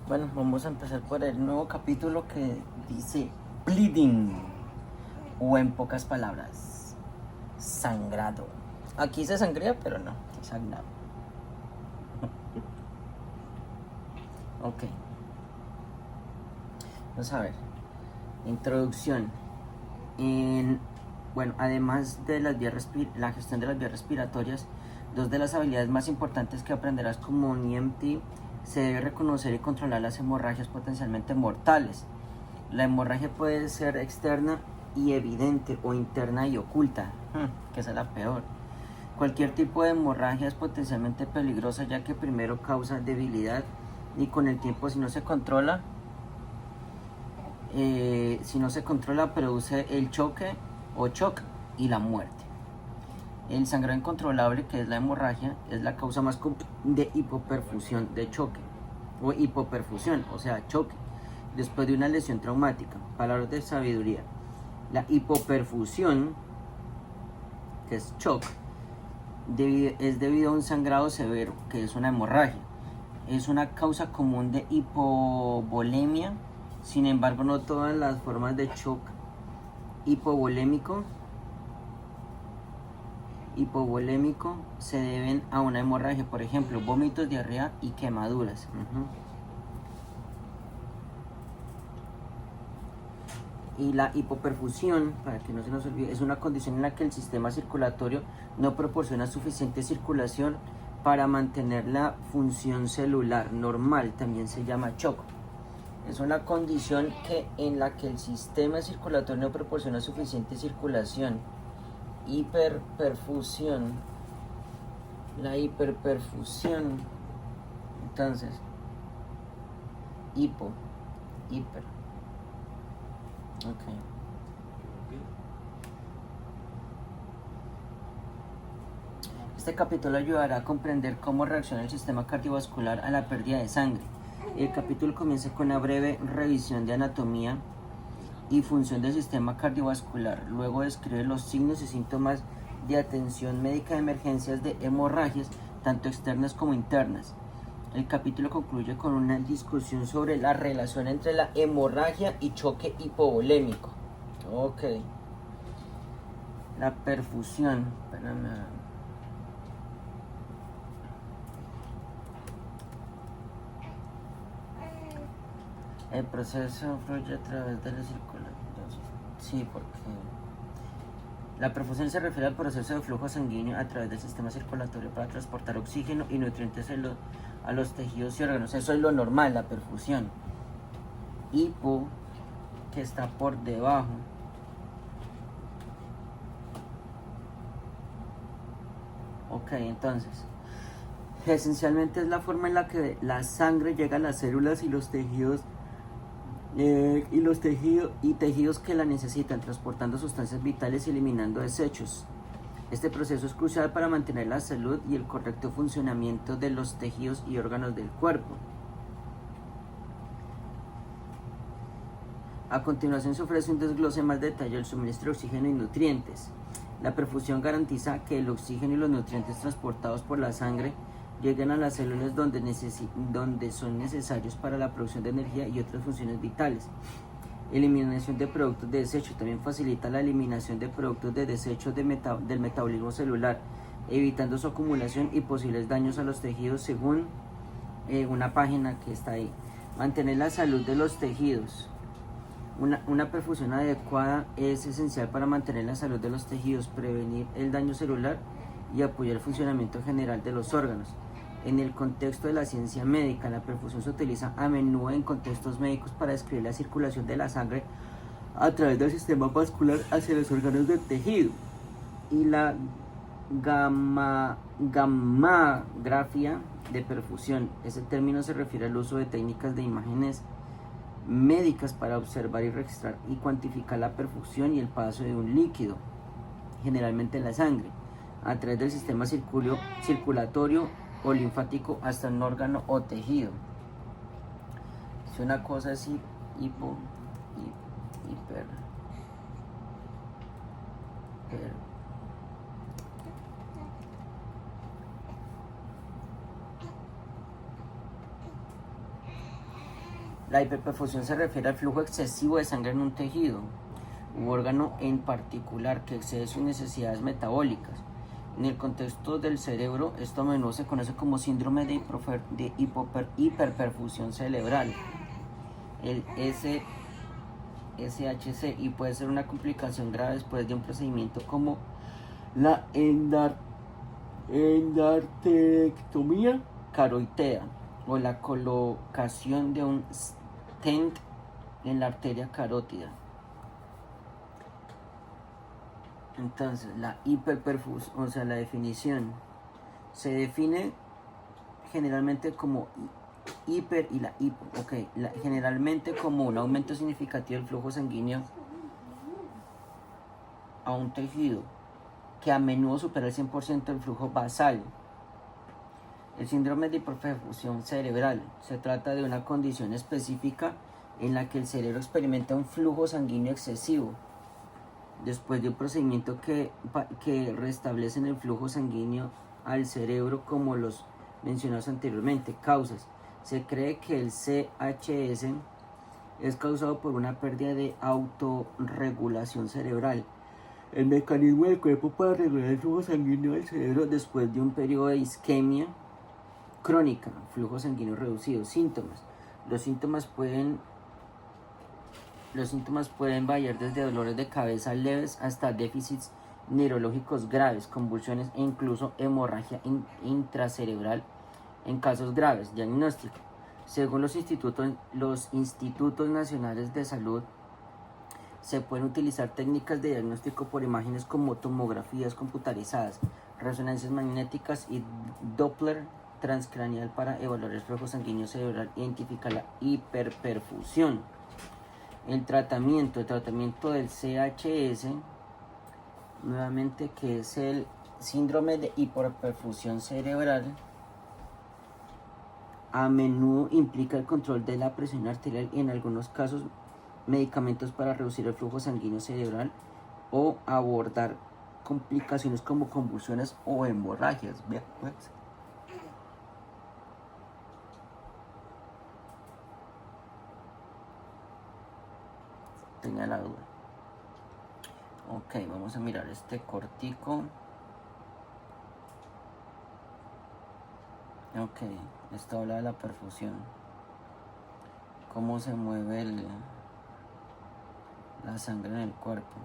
Bueno, vamos a empezar por el nuevo capítulo que dice bleeding, o en pocas palabras, sangrado. Aquí se sangría, pero no, sangrado. Ok. Vamos a ver. Introducción. Bueno, además de la gestión de las vías respiratorias, dos de las habilidades más importantes que aprenderás como un EMT se debe reconocer y controlar las hemorragias potencialmente mortales. La hemorragia puede ser externa y evidente o interna y oculta, que esa es la peor. Cualquier tipo de hemorragia es potencialmente peligrosa, ya que primero causa debilidad y con el tiempo, si no se controla, produce el choque o shock y la muerte. El sangrado incontrolable, que es la hemorragia, es la causa más común de hipoperfusión de choque o hipoperfusión, o sea, choque, después de una lesión traumática. Palabras de sabiduría. La hipoperfusión, que es shock, es debido a un sangrado severo, que es una hemorragia. Es una causa común de hipovolemia. Sin embargo, no todas las formas de shock hipovolémico se deben a una hemorragia. Por ejemplo, vómitos, diarrea y quemaduras. Y la hipoperfusión, para que no se nos olvide, es una condición en la que el sistema circulatorio no proporciona suficiente circulación para mantener la función celular normal. También se llama shock. Es una condición en la que el sistema circulatorio no proporciona suficiente circulación. Hiperperfusión. La hiperperfusión. Entonces, hiper. Ok. Este capítulo ayudará a comprender cómo reacciona el sistema cardiovascular a la pérdida de sangre. El capítulo comienza con una breve revisión de anatomía y función del sistema cardiovascular. Luego describe los signos y síntomas de atención médica de emergencias de hemorragias, tanto externas como internas. El capítulo concluye con una discusión sobre la relación entre la hemorragia y choque hipovolémico. Ok. La perfusión. Espérame. El proceso fluye a través de la circulación. Sí, porque la perfusión se refiere al proceso de flujo sanguíneo a través del sistema circulatorio para transportar oxígeno y nutrientes a los tejidos y órganos. Eso es lo normal, la perfusión. Hipo, que está por debajo. Ok, entonces, esencialmente es la forma en la que la sangre llega a las células y los tejidos tejidos que la necesitan, transportando sustancias vitales y eliminando desechos. Este proceso es crucial para mantener la salud y el correcto funcionamiento de los tejidos y órganos del cuerpo. A continuación se ofrece un desglose más detallado del suministro de oxígeno y nutrientes. La perfusión garantiza que el oxígeno y los nutrientes transportados por la sangre lleguen a las células donde son necesarios para la producción de energía y otras funciones vitales. Eliminación de productos de desecho. También facilita la eliminación de productos de desecho del metabolismo celular, evitando su acumulación y posibles daños a los tejidos, según una página que está ahí. Mantener la salud de los tejidos. Una perfusión adecuada es esencial para mantener la salud de los tejidos, prevenir el daño celular y apoyar el funcionamiento general de los órganos. En el contexto de la ciencia médica, la perfusión se utiliza a menudo en contextos médicos para describir la circulación de la sangre a través del sistema vascular hacia los órganos del tejido. Y la gammagrafía de perfusión. Ese término se refiere al uso de técnicas de imágenes médicas para observar y registrar y cuantificar la perfusión y el paso de un líquido, generalmente la sangre, a través del sistema circulatorio o linfático hasta un órgano o tejido. Si una cosa es hiper La hiperperfusión se refiere al flujo excesivo de sangre en un tejido u órgano en particular que excede sus necesidades metabólicas. En el contexto del cerebro, esto a menudo se conoce como síndrome de hiperperfusión cerebral, el SHC, y puede ser una complicación grave después de un procedimiento como la endarterectomía caroidea o la colocación de un stent en la arteria carótida. Entonces, la hiperperfusión, o sea, la definición, se define generalmente como hiper y la hipo, generalmente como un aumento significativo del flujo sanguíneo a un tejido que a menudo supera el 100% del flujo basal. El síndrome de hiperperfusión cerebral se trata de una condición específica en la que el cerebro experimenta un flujo sanguíneo excesivo después de un procedimiento que restablecen el flujo sanguíneo al cerebro, como los mencionados anteriormente. Causas: se cree que el CHS es causado por una pérdida de autorregulación cerebral, el mecanismo del cuerpo para regular el flujo sanguíneo del cerebro después de un periodo de isquemia crónica, flujo sanguíneo reducido. Síntomas: los síntomas pueden variar desde dolores de cabeza leves hasta déficits neurológicos graves, convulsiones e incluso hemorragia intracerebral en casos graves. Diagnóstico: según los institutos nacionales de salud, se pueden utilizar técnicas de diagnóstico por imágenes como tomografías computarizadas, resonancias magnéticas y Doppler transcraneal para evaluar el flujo sanguíneo cerebral e identificar la hiperperfusión. El tratamiento del CHS, nuevamente, que es el síndrome de hiperperfusión cerebral, a menudo implica el control de la presión arterial y en algunos casos medicamentos para reducir el flujo sanguíneo cerebral o abordar complicaciones como convulsiones o hemorragias. Tenía la duda. Ok, vamos a mirar este cortico. Ok, esto habla de la perfusión. Cómo se mueve la sangre en el cuerpo.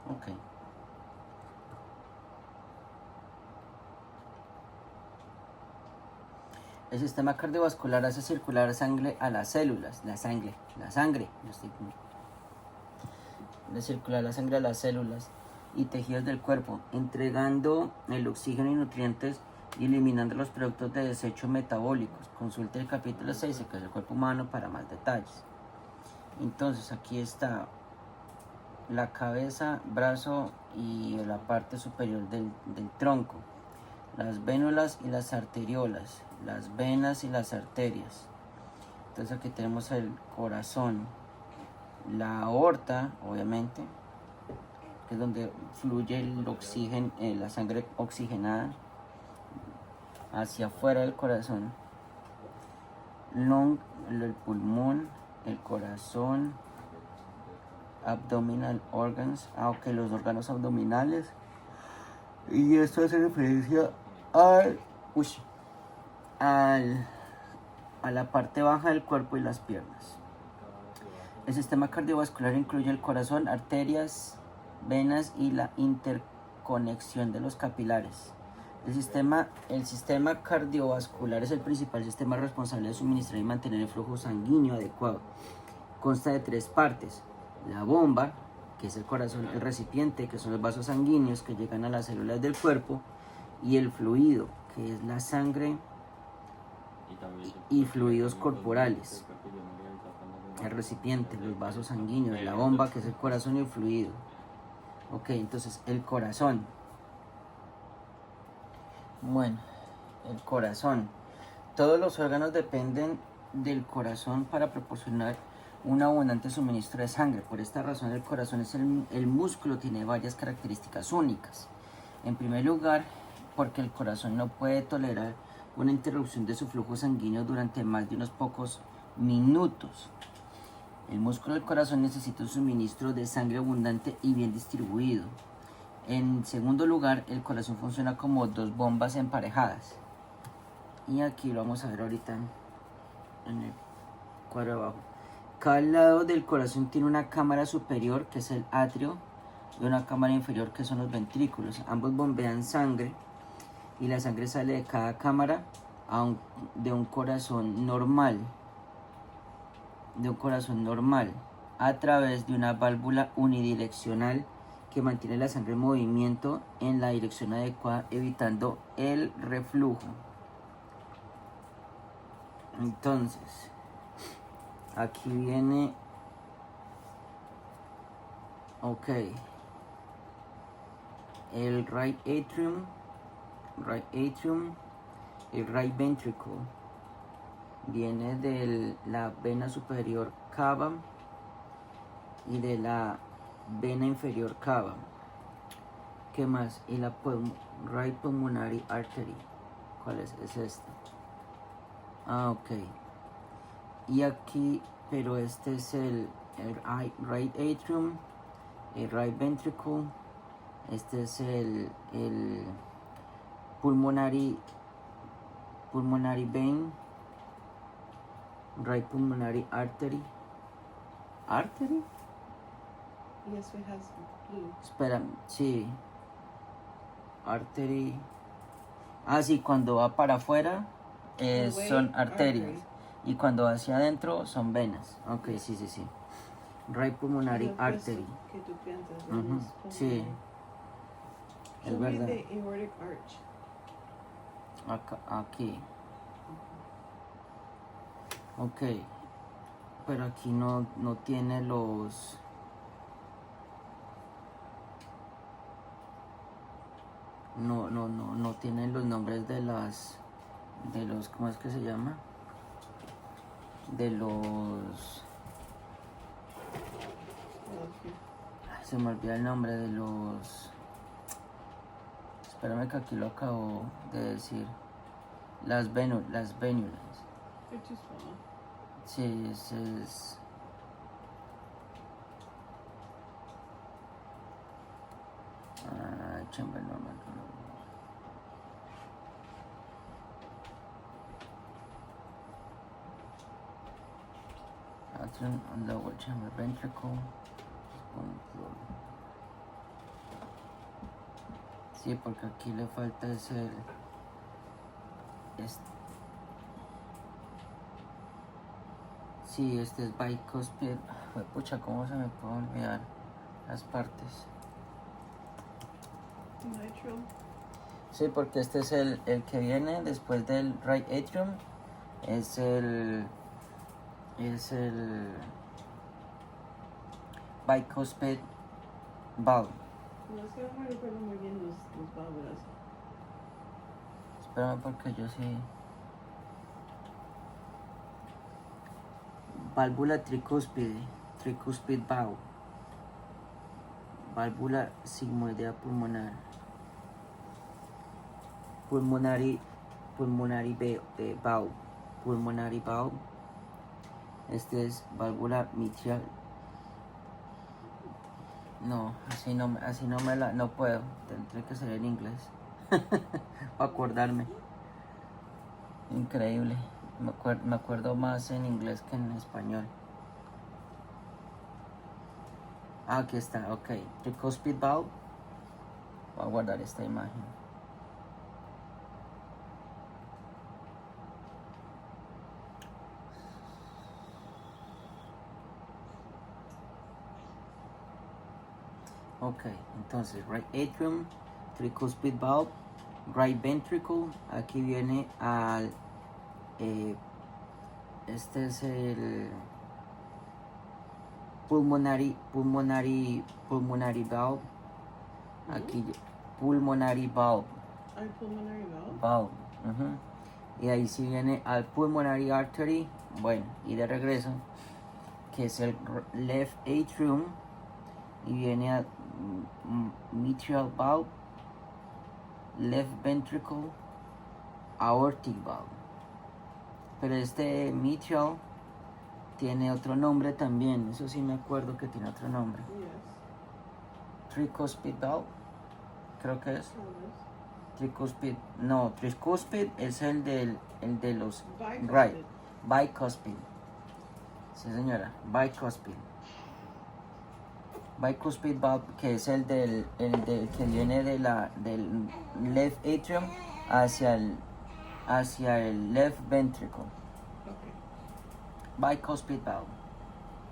Ok. El sistema cardiovascular hace circular sangre a las células. Circular la sangre a las células y tejidos del cuerpo, entregando el oxígeno y nutrientes y eliminando los productos de desecho metabólicos. Consulte el capítulo 6, que es el cuerpo humano, para más detalles. Entonces, aquí está la cabeza, brazo y la parte superior del tronco, las vénulas y las arteriolas, las venas y las arterias. Entonces aquí tenemos el corazón, la aorta, obviamente, que es donde fluye el oxígeno, la sangre oxigenada hacia afuera del corazón, el pulmón, el corazón, abdominal organs, los órganos abdominales, y esto hace referencia a la parte baja del cuerpo y las piernas. El sistema cardiovascular incluye el corazón, arterias, venas y la interconexión de los capilares. El sistema cardiovascular es el principal sistema responsable de suministrar y mantener el flujo sanguíneo adecuado. Consta de 3 partes: la bomba, que es el corazón; el recipiente, que son los vasos sanguíneos que llegan a las células del cuerpo; y el fluido, que es la sangre y fluidos corporales. El recipiente, los vasos sanguíneos; la bomba, que es el corazón; y el fluido. Ok, entonces el corazón. Bueno, el corazón. Todos los órganos dependen del corazón para proporcionar un abundante suministro de sangre. Por esta razón, el corazón es el músculo, tiene varias características únicas. En primer lugar, porque el corazón no puede tolerar una interrupción de su flujo sanguíneo durante más de unos pocos minutos. El músculo del corazón necesita un suministro de sangre abundante y bien distribuido. En segundo lugar, el corazón funciona como dos bombas emparejadas. Y aquí lo vamos a ver ahorita en el cuadro de abajo. Cada lado del corazón tiene una cámara superior, que es el atrio, y una cámara inferior, que son los ventrículos. Ambos bombean sangre y la sangre sale de cada cámara de un corazón normal. A través de una válvula unidireccional que mantiene la sangre en movimiento en la dirección adecuada, evitando el reflujo. Entonces, aquí viene, el right atrium, el right ventricle, viene de la vena superior cava y de la vena inferior cava. ¿Qué más? Y la right pulmonary artery. ¿Cuál es? Es esta. Ok. Y aquí, pero este es el right atrium, el right ventricle. Este es el pulmonary vein, right pulmonary artery. ¿Artery? Yes, it has blue. Espera, sí. Artery. Ah, sí, cuando va para afuera son arterias. Y cuando va hacia adentro son venas. Ok, sí. Right pulmonary artery. Que tú piensas, sí. Es verdad. The aortic arch. Aquí. Ok. Pero aquí no tiene los... No tienen los nombres de los, ¿cómo es que se llama? De los... Se me olvida el nombre de los... Espérame que aquí lo acabo de decir. Las vénulas. Sí, ese es... chamber normal. Atrium and lower chamber ventricle. Sí, porque aquí le falta ese... Sí, este es bicuspid. Pucha, ¿cómo se me puede olvidar las partes? Mitral. Sí, porque este es el que viene después del right atrium. Es el bicuspid valve. No es que no me recuerdo muy bien los válvulas. Espérame porque yo sí. Válvula tricuspid valve. Válvula sigmoidea pulmonar. Pulmonary valve. Este es válvula mitral. No, así no puedo. Tendré que ser en inglés. Para acordarme. Increíble. Me acuerdo más en inglés que en español. Aquí está, ok. Tricuspid valve. Voy a guardar esta imagen. Ok, entonces right atrium, tricuspid valve, right ventricle. Aquí viene al... este es el pulmonary valve. Aquí pulmonary valve. Pulmonary valve. Valve. Y ahí sí viene al pulmonary artery. Bueno, y de regreso, que es el left atrium. Y viene a mitral valve. left ventricle aortic valve. Pero este mitral tiene otro nombre también, eso sí me acuerdo que tiene otro nombre. Yes. Tricuspid valve, creo que es. Tal vez. Tricuspid, no, tricuspid es el de los Bicuspid. right, bicuspid. Sí señora, bicuspid. Bicuspid valve, que es el del que viene del left atrium hacia el left ventricle. Okay. Bicuspid valve,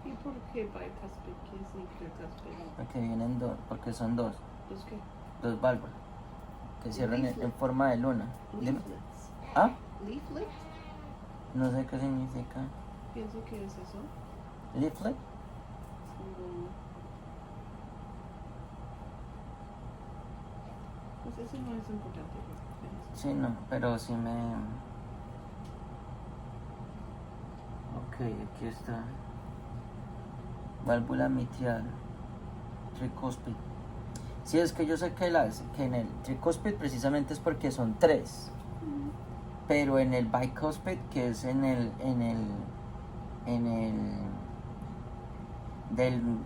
¿Y por qué bicuspid? ¿Qué significa cuspid? porque vienen dos, porque son dos ¿Los qué? válvulas que cierran en Leaflet. forma de luna. Dime. Leaflets. ¿Ah? Leaflet. No sé qué significa. Pienso que es eso. Leaflet. Pues eso no es importante. Sí, no, pero sí me... Ok, aquí está. Válvula mitral. Tricuspid. Sí, es que yo sé que en el tricuspid precisamente es porque son tres. Pero en el bicuspid, que es en el del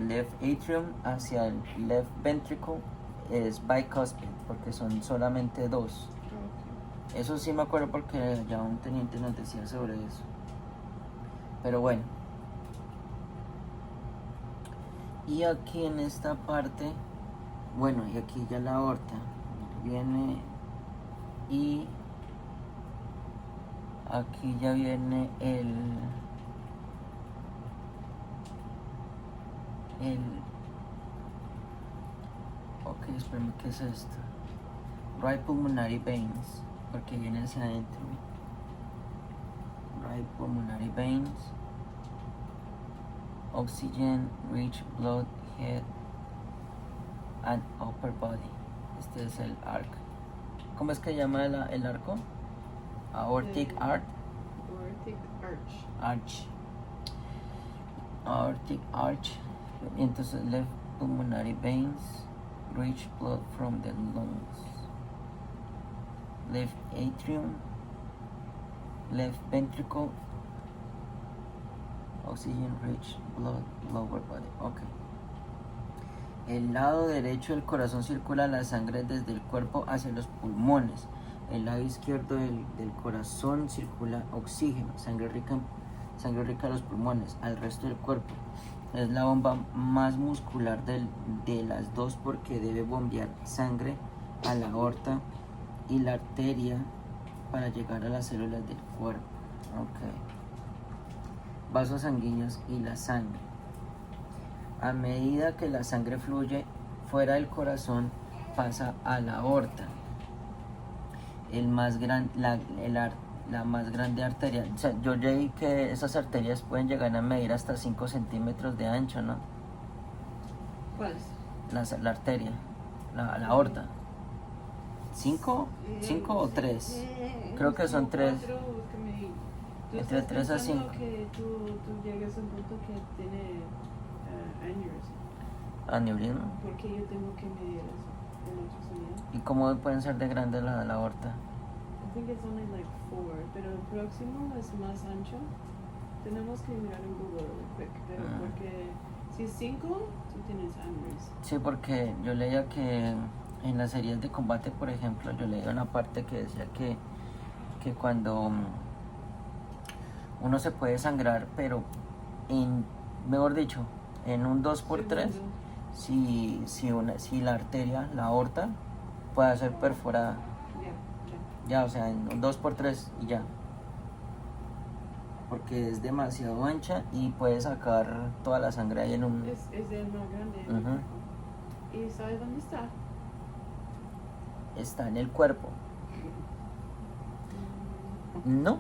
left atrium hacia el left ventricle, es bicuspid, porque son solamente dos. Okay. Eso sí me acuerdo porque ya un teniente nos decía sobre eso. Pero bueno. Y aquí en esta parte, bueno, y aquí ya la aorta viene y aquí ya viene ok, espérame, ¿qué es esto? Right pulmonary veins, porque viene hacia adentro. Right pulmonary veins, oxygen rich blood head and upper body. Este es el arc. ¿Cómo es que se llama el arco? Aortic arch. Aortic arch. Arch. Aortic arch. Y entonces left pulmonary veins reach blood from the lungs. Left atrium. Left ventricle. Oxygen rich blood lower body. Ok. El lado derecho del corazón circula la sangre desde el cuerpo hacia los pulmones. El lado izquierdo del corazón circula oxígeno, sangre rica a los pulmones, al resto del cuerpo. Es la bomba más muscular de las dos porque debe bombear sangre a la aorta y la arteria para llegar a las células del cuerpo. Okay. Vasos sanguíneos y la sangre. A medida que la sangre fluye fuera del corazón, pasa a la aorta. La más grande arteria. O sea, yo leí que esas arterias pueden llegar a medir hasta 5 centímetros de ancho, ¿no? ¿Cuál? La arteria, la aorta. ¿5? ¿5 o 3? Creo que son 3. Entre 3 a 5. Que tú llegas a un punto que tiene aneurysm. ¿Aneurisma? Porque yo tengo que medir eso en otros días. ¿Y cómo pueden ser de grande la aorta? I think it's only like 4, pero el próximo es más ancho. Tenemos que mirar en Google really quick, pero porque si es 5, tú tienes aneurysm. Sí, porque yo leía que en las series de combate, por ejemplo, yo leía una parte que decía que cuando uno se puede sangrar, pero mejor dicho, en un 2x3, si la arteria, la aorta, puede ser perforada. Ya, o sea, en un 2x3 y ya. Porque es demasiado ancha y puede sacar toda la sangre ahí en un... Es el más grande. ¿Y sabes dónde está? Está en el cuerpo. ¿No?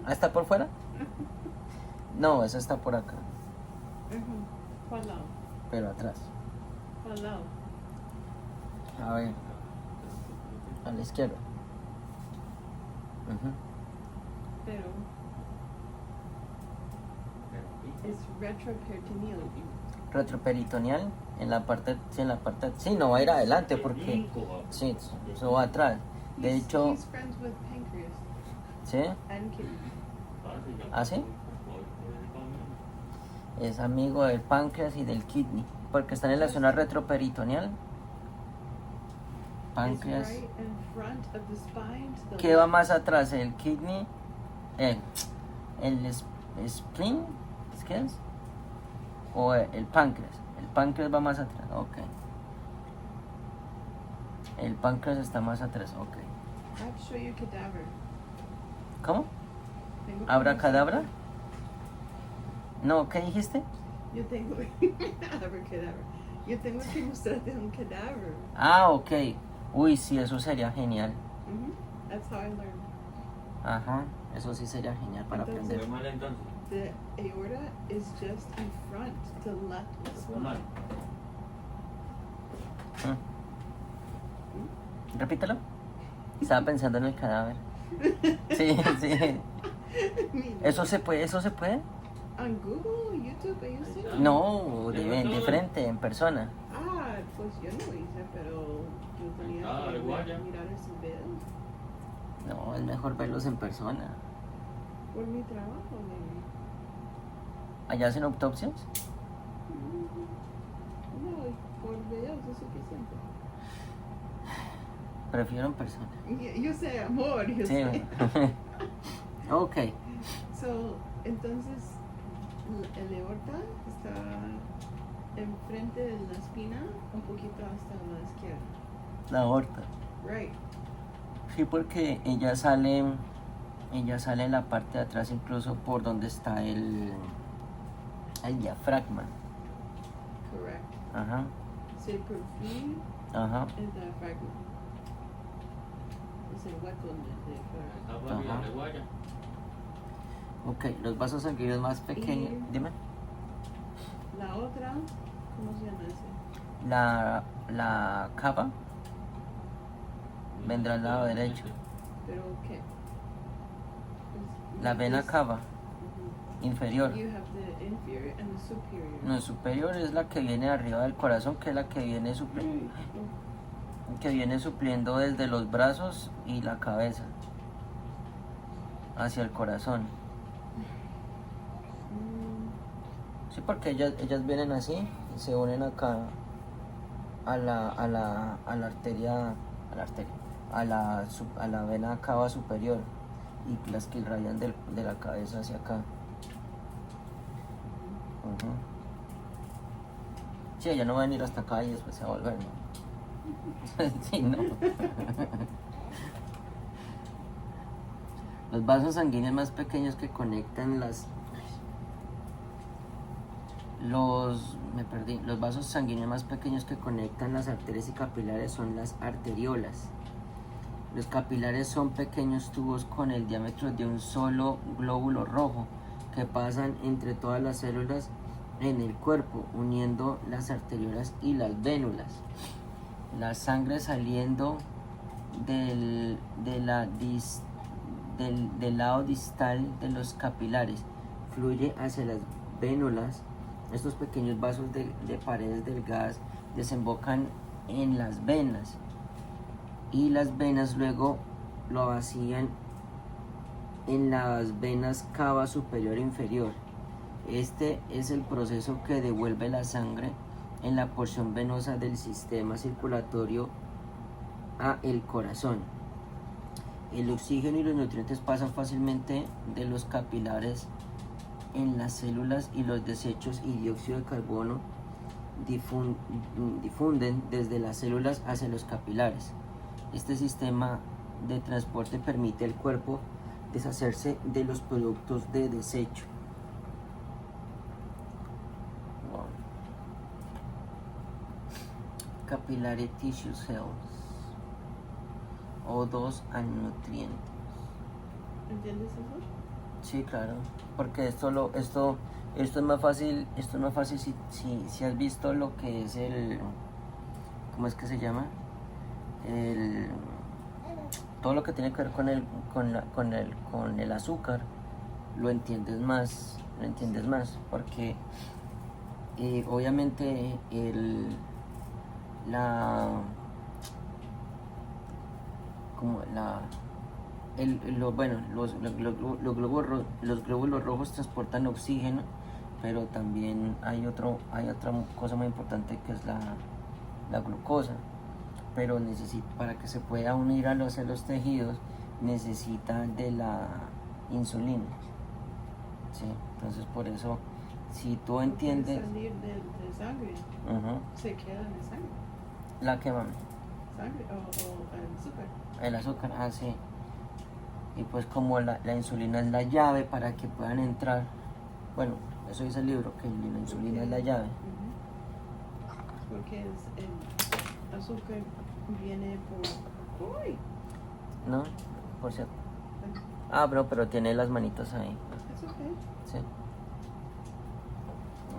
¿Ah, está por fuera? No, eso está por acá. ¿Cuál lado? Pero atrás. ¿Cuál lado? A ver. A la izquierda. Pero es retroperitoneal. retroperitoneal, sí, no va a ir adelante porque, sí, eso va atrás. De hecho, He's friends with pancreas ¿sí? and kidney. ¿Ah, sí? Es amigo del páncreas y del kidney, porque están en la zona retroperitoneal. Páncreas. It's right in front of the spine to the ¿Qué va left. más atrás? ¿El kidney? ¿El spleen? ¿Qué es? ¿O el páncreas? El páncreas va más atrás, ok. El páncreas está más atrás, ok. I have to show you a cadaver. ¿Cómo? Tengo que ¿Abracadabra? mostrarte- No, ¿qué dijiste? Yo tengo abracadabra. Yo tengo que mostrarte un cadáver. Ah, ok. Uy, sí, eso sería genial. That's how I learned. Ajá, eso sí sería genial para Entonces- aprender. mal entonces. The aorta is just in front, to the left of the Mal. spine. Repítelo. Estaba pensando en el cadáver. Sí, sí. ¿Eso se puede? On Google, YouTube, ellos sí. No, de frente, en persona. Ah, pues yo no lo hice, pero yo tenía Ah, que igual, ya. mirar esos videos. No, es mejor verlos en persona. Por mi trabajo, maybe. ¿Allá hacen autopsias? No, por videos es suficiente. Prefiero en persona. Yo sé, amor, yo Sí. sé. Ok. So, entonces, el aorta está enfrente de la espina, un poquito hasta la izquierda. La aorta. Right. Sí, porque ella sale en la parte de atrás, incluso por donde está el diafragma. Correct. Ajá, Sacral fluid ajá. and diaphragma. Es el hueco del diafragma. Está para guaya. Ok, los vasos sanguíneos más pequeños. Y- Dime. La otra, ¿cómo se llama ese? La cava vendrá al lado derecho. ¿Pero qué? Es- La vena es- cava Ujú. inferior. You have the inferior and the superior. No, superior es la que viene arriba del corazón, que es la que viene supliendo desde los brazos y la cabeza hacia el corazón. Mm, Sí, porque ellas vienen así y se unen acá a la arteria, a la vena cava superior, y las que irradian de la cabeza hacia acá. Ujú. Sí, ella no va a venir hasta acá y después se va a volver, ¿no? Sí, no. Los vasos sanguíneos más pequeños que conectan los vasos sanguíneos más pequeños que conectan las arterias y capilares son las arteriolas. Los capilares son pequeños tubos con el diámetro de un solo glóbulo rojo que pasan entre todas las células en el cuerpo, uniendo las arteriolas y las vénulas. La sangre saliendo del lado distal de los capilares fluye hacia las vénulas. Estos pequeños vasos de paredes delgadas desembocan en las venas, y las venas luego lo vacían en las venas cava superior e inferior. Este es el proceso que devuelve la sangre en la porción venosa del sistema circulatorio a el corazón. El oxígeno y los nutrientes pasan fácilmente de los capilares en las células, y los desechos y dióxido de carbono difunden desde las células hacia los capilares. Este sistema de transporte permite al cuerpo deshacerse de los productos de desecho. Capillary tissue cells, O2 and nutrientes. ¿Entiendes eso? Sí, claro, porque esto es más fácil, si has visto lo que es ¿cómo es que se llama? Todo lo que tiene que ver con el azúcar, lo entiendes más, porque obviamente la como la bueno, los glóbulos rojos transportan oxígeno, pero también hay otra cosa muy importante que es la glucosa, pero para que se pueda unir a los tejidos necesita de la insulina, ¿sí? Entonces por eso, si tú entiendes, salir de sangre, se queda en la sangre. ¿la que mami? Sangre o el azúcar. El azúcar, sí. Y pues como la insulina es la llave para que puedan entrar, bueno, eso dice el libro, que la insulina es la llave. Porque el azúcar viene por... ¡Uy! ¿No? Por cierto. Pero tiene las manitos ahí. Es ok. Sí.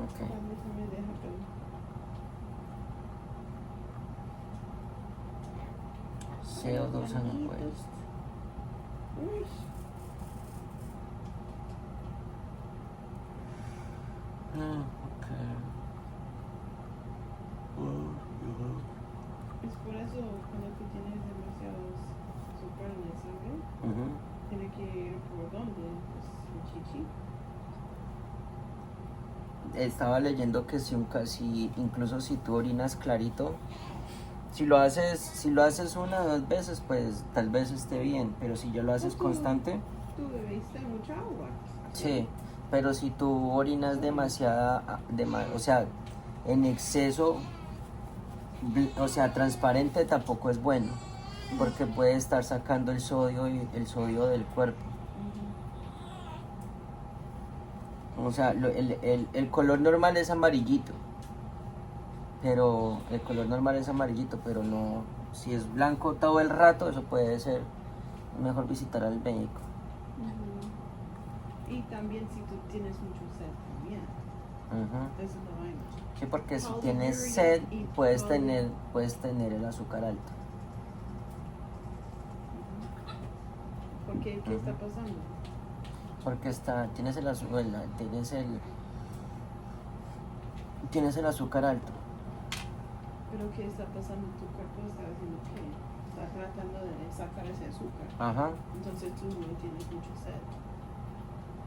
Ok. Me deja CO2 anuales. Uy. Es por eso cuando tú tienes demasiados azúcar en la sangre, tiene que ir por dónde, pues el chichi. Estaba leyendo que incluso si tú orinas clarito, si lo haces una o dos veces, pues tal vez esté bien, pero si ya lo haces constante, tú bebiste mucha agua. Sí, pero si tú orinas o sea, en exceso, o sea, transparente, tampoco es bueno, porque puede estar sacando el sodio del cuerpo. O sea, el color normal es amarillito, pero no, si es blanco todo el rato, eso puede ser mejor visitar al médico. Y también si tú tienes mucho sed también. Eso es lo vaina. Sí, porque si tienes sed puedes tener el azúcar alto. ¿Por qué? ¿Qué está pasando? Porque tienes el azúcar alto. ¿Pero qué está pasando? Tu cuerpo está haciendo qué? Está tratando de sacar ese azúcar. Entonces tú no tienes mucho sed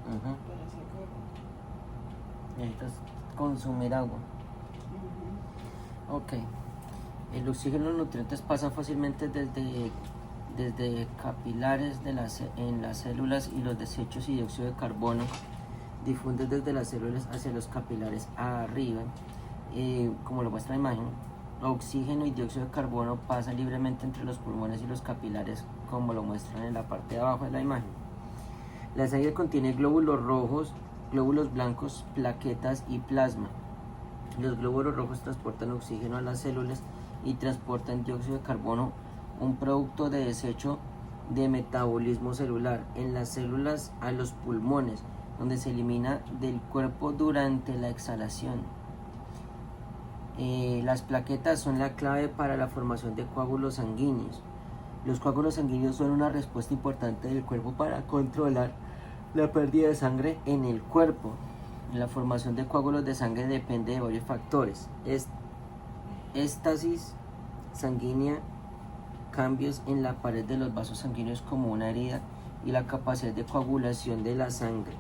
para sacarlo. Necesitas consumir agua. Ok. El oxígeno y los nutrientes pasan fácilmente desde capilares en las células, y los desechos y dióxido de carbono difunden desde las células hacia los capilares arriba, como lo muestra la imagen. Oxígeno y dióxido de carbono pasan libremente entre los pulmones y los capilares, como lo muestran en la parte de abajo de la imagen. La sangre contiene glóbulos rojos, glóbulos blancos, plaquetas y plasma. Los glóbulos rojos transportan oxígeno a las células y transportan dióxido de carbono, un producto de desecho de metabolismo celular, en las células a los pulmones, donde se elimina del cuerpo durante la exhalación. Las plaquetas son la clave para la formación de coágulos sanguíneos. Los coágulos sanguíneos son una respuesta importante del cuerpo para controlar la pérdida de sangre en el cuerpo. La formación de coágulos de sangre depende de varios factores: éstasis sanguínea, cambios en la pared de los vasos sanguíneos como una herida, y la capacidad de coagulación de la sangre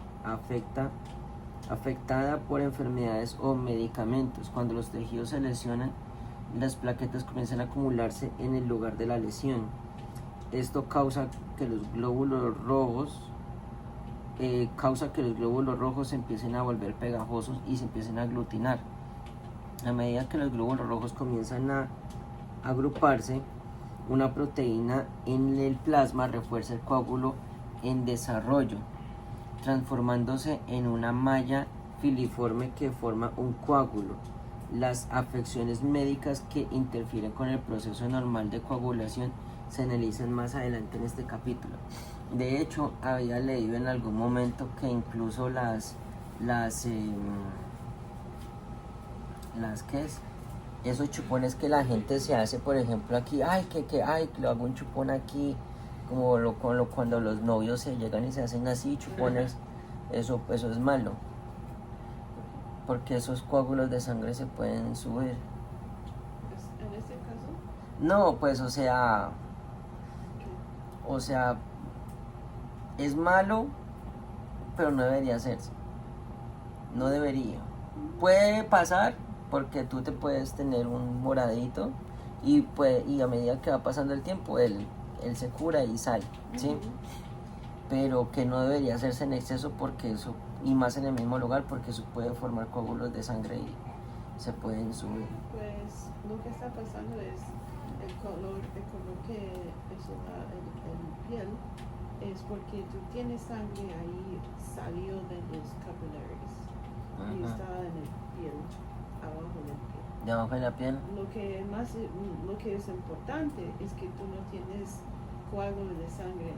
afectada por enfermedades o medicamentos. Cuando los tejidos se lesionan, las plaquetas comienzan a acumularse en el lugar de la lesión. Esto causa que los glóbulos rojos se empiecen a volver pegajosos y se empiecen a aglutinar. A medida que los glóbulos rojos comienzan a agruparse, una proteína en el plasma refuerza el coágulo en desarrollo, transformándose en una malla filiforme que forma un coágulo. Las afecciones médicas que interfieren con el proceso normal de coagulación se analizan más adelante en este capítulo. De hecho, había leído en algún momento que incluso esos chupones que la gente se hace, por ejemplo, aquí, le hago un chupón aquí, como cuando los novios se llegan y se hacen así chupones, eso es malo. porque esos coágulos de sangre se pueden subir. En este caso, No, pues o sea, es malo, pero no debería hacerse. No debería. Puede pasar porque tú te puedes tener un moradito y a medida que va pasando el tiempo él se cura y sale, ¿sí? ujú. Pero que no debería hacerse en exceso porque eso, y más en el mismo lugar, porque eso puede formar coágulos de sangre y se pueden subir. Pues lo que está pasando es el color que eso da el piel es porque tú tienes sangre ahí salió de los capilares y Ajá. está en el piel, abajo del piel. Debajo de la piel. Lo que es importante es que tú no tienes coágulos de sangre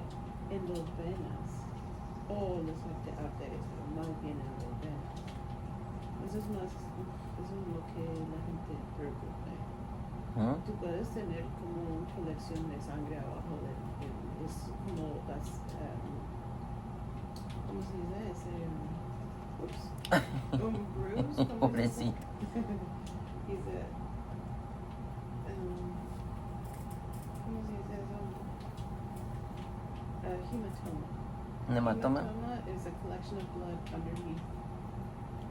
en las venas o las arterias, pero más bien en las venas. Eso es lo que la gente preocupa. ¿Ah? Tú puedes tener como una colección de sangre abajo del piel. Es como las, ¿cómo se dice? Un bruise. ¿Cómo Pobre se sí. dice? Dice, ¿cómo se dice eso? Hematoma. Un hematoma Hematoma is a collection of blood underneath.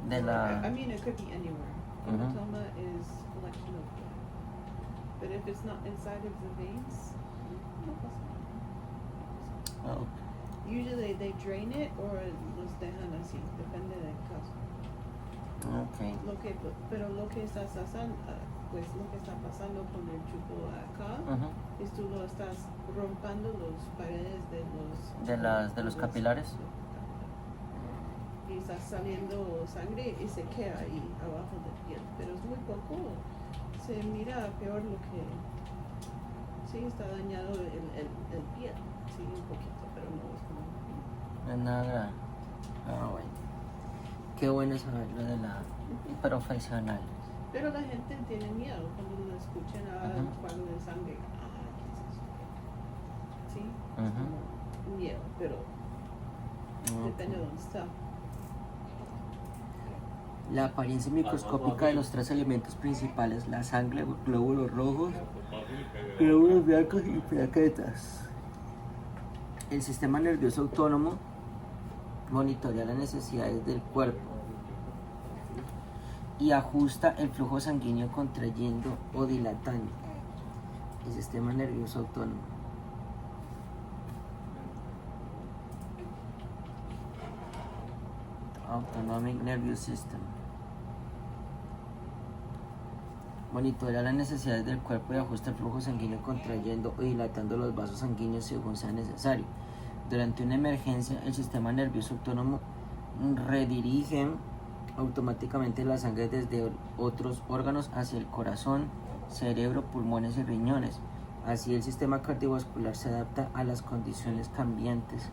de la... I mean, it could be anywhere. Mhm. Hematoma is collection of blood. But if it's not inside of the veins, no pasa nada. Oh, Usually they drain it or los dejan así, depende del caso. ok. Pero lo que está pasando, pues lo que está pasando con el chupo acá Ujú. es tú lo estás rompiendo las paredes De los capilares. Y está saliendo sangre y se queda ahí abajo de piel, pero es muy poco. Se mira peor lo que sí está dañado el piel, sí un poquito, pero no es como. No es nada grave. Ah, bueno. Qué bueno saberlo de la profesional. Pero la gente tiene miedo cuando lo escuchan Ujú. coágulo de sangre. ¿Qué es eso? Sí, es Ujú. como miedo, pero depende de dónde está. La apariencia microscópica de los tres elementos principales, la sangre, glóbulos rojos, glóbulos blancos y plaquetas. El sistema nervioso autónomo monitorea las necesidades del cuerpo y ajusta el flujo sanguíneo contrayendo o dilatando. El sistema nervioso autónomo. Autonomic Nervous System. Monitorea las necesidades del cuerpo y ajusta el flujo sanguíneo contrayendo o dilatando los vasos sanguíneos según sea necesario. Durante una emergencia, el sistema nervioso autónomo redirige automáticamente la sangre desde otros órganos hacia el corazón, cerebro, pulmones y riñones. Así el sistema cardiovascular se adapta a las condiciones cambiantes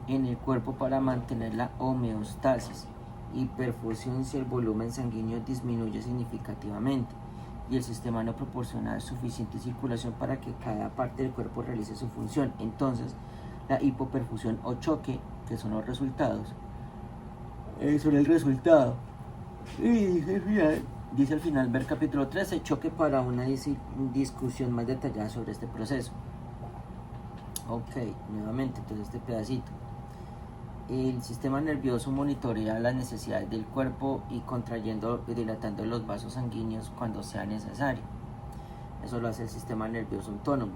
en el cuerpo para mantener la homeostasis y perfusión si el volumen sanguíneo disminuye significativamente y el sistema no proporciona suficiente circulación para que cada parte del cuerpo realice su función. Entonces, la hipoperfusión o choque, que son los resultados, son el resultado. Y dice al final, ver capítulo 13, choque, para una discusión más detallada sobre este proceso. Ok, nuevamente, entonces este pedacito. El sistema nervioso monitorea las necesidades del cuerpo y contrayendo y dilatando los vasos sanguíneos cuando sea necesario. Eso lo hace el sistema nervioso autónomo.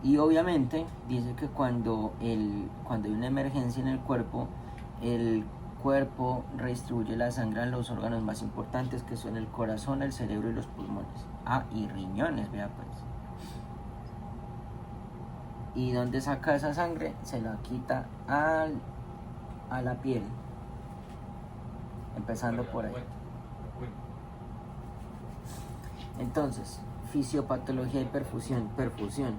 Y obviamente dice que cuando hay una emergencia en el cuerpo redistribuye la sangre a los órganos más importantes, que son el corazón, el cerebro y los pulmones. Ah, y riñones, vea pues. ¿Y dónde saca esa sangre? Se la quita a la piel, empezando por ahí. Entonces, fisiopatología y perfusión. Perfusión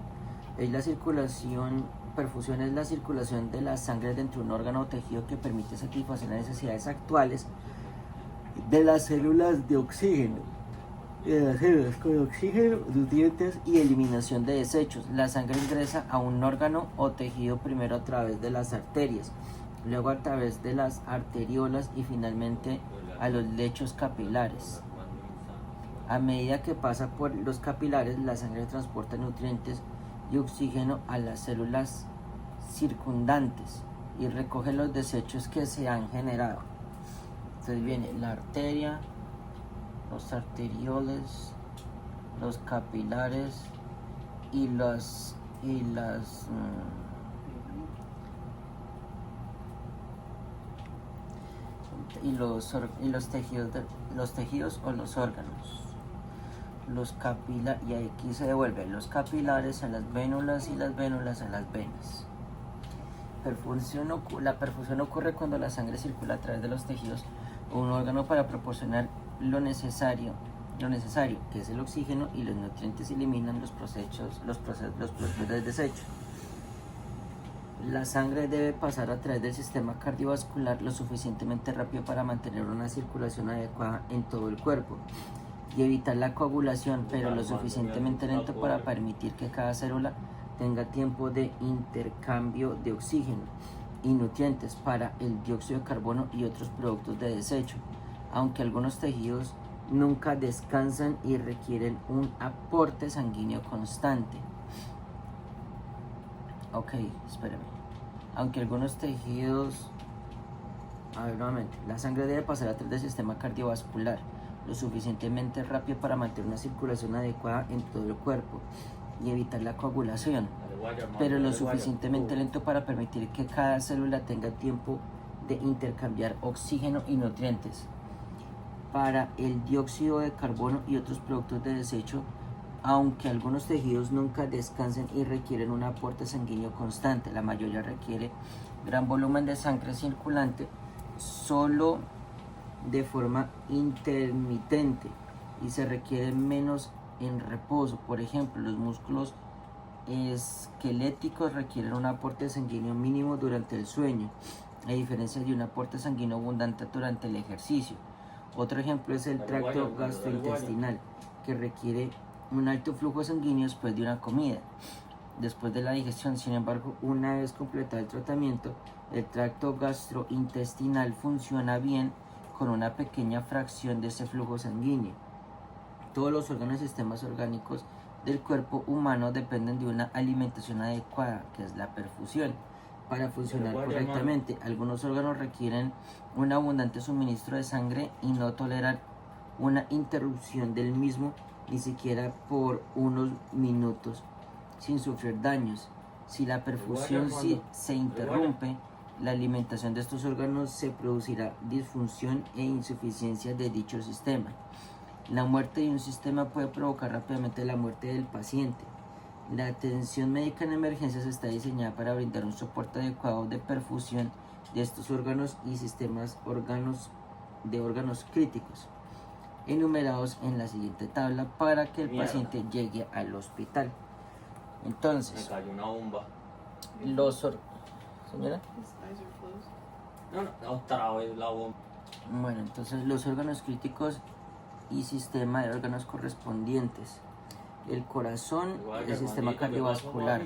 es la circulación. Perfusión es la circulación de la sangre dentro de un órgano o tejido que permite satisfacer las necesidades actuales de las células de oxígeno. Con oxígeno, nutrientes y eliminación de desechos. La sangre ingresa a un órgano o tejido primero a través de las arterias, luego a través de las arteriolas y finalmente a los lechos capilares. A medida que pasa por los capilares, la sangre transporta nutrientes y oxígeno a las células circundantes y recoge los desechos que se han generado. Entonces viene la arteria, los arterioles, los capilares y los tejidos o los órganos. Y aquí se devuelven los capilares a las vénulas y las vénulas a las venas. La perfusión ocurre cuando la sangre circula a través de los tejidos o un órgano para proporcionar lo necesario, que es el oxígeno, y los nutrientes eliminan los productos de desecho. La sangre debe pasar a través del sistema cardiovascular lo suficientemente rápido para mantener una circulación adecuada en todo el cuerpo y evitar la coagulación, pero lo suficientemente lento para permitir que cada célula tenga tiempo de intercambio de oxígeno y nutrientes para el dióxido de carbono y otros productos de desecho, aunque algunos tejidos nunca descansan y requieren un aporte sanguíneo constante. Aunque algunos tejidos... nuevamente, la sangre debe pasar a través del sistema cardiovascular lo suficientemente rápido para mantener una circulación adecuada en todo el cuerpo y evitar la coagulación, pero lo suficientemente lento para permitir que cada célula tenga tiempo de intercambiar oxígeno y nutrientes para el dióxido de carbono y otros productos de desecho, aunque algunos tejidos nunca descansen y requieren un aporte sanguíneo constante. La mayoría requiere gran volumen de sangre circulante solo de forma intermitente y se requiere menos en reposo. Por ejemplo, los músculos esqueléticos requieren un aporte sanguíneo mínimo durante el sueño, a diferencia de un aporte sanguíneo abundante durante el ejercicio. Otro ejemplo es el tracto gastrointestinal, que requiere un alto flujo sanguíneo después de una comida. Después de la digestión, sin embargo, una vez completado el tratamiento, el tracto gastrointestinal funciona bien con una pequeña fracción de ese flujo sanguíneo. Todos los órganos y sistemas orgánicos del cuerpo humano dependen de una alimentación adecuada, que es la perfusión, para funcionar correctamente. Algunos órganos requieren un abundante suministro de sangre y no toleran una interrupción del mismo ni siquiera por unos minutos sin sufrir daños. Si la perfusión se interrumpe, la alimentación de estos órganos se producirá disfunción e insuficiencia de dicho sistema. La muerte de un sistema puede provocar rápidamente la muerte del paciente. La atención médica en emergencias está diseñada para brindar un soporte adecuado de perfusión de estos órganos y órganos críticos, enumerados en la siguiente tabla para que el paciente llegue al hospital. Entonces, me cayó una bomba. Señora. No, otra vez la bomba. Bueno, entonces los órganos críticos y sistema de órganos correspondientes: el corazón, el sistema cardiovascular;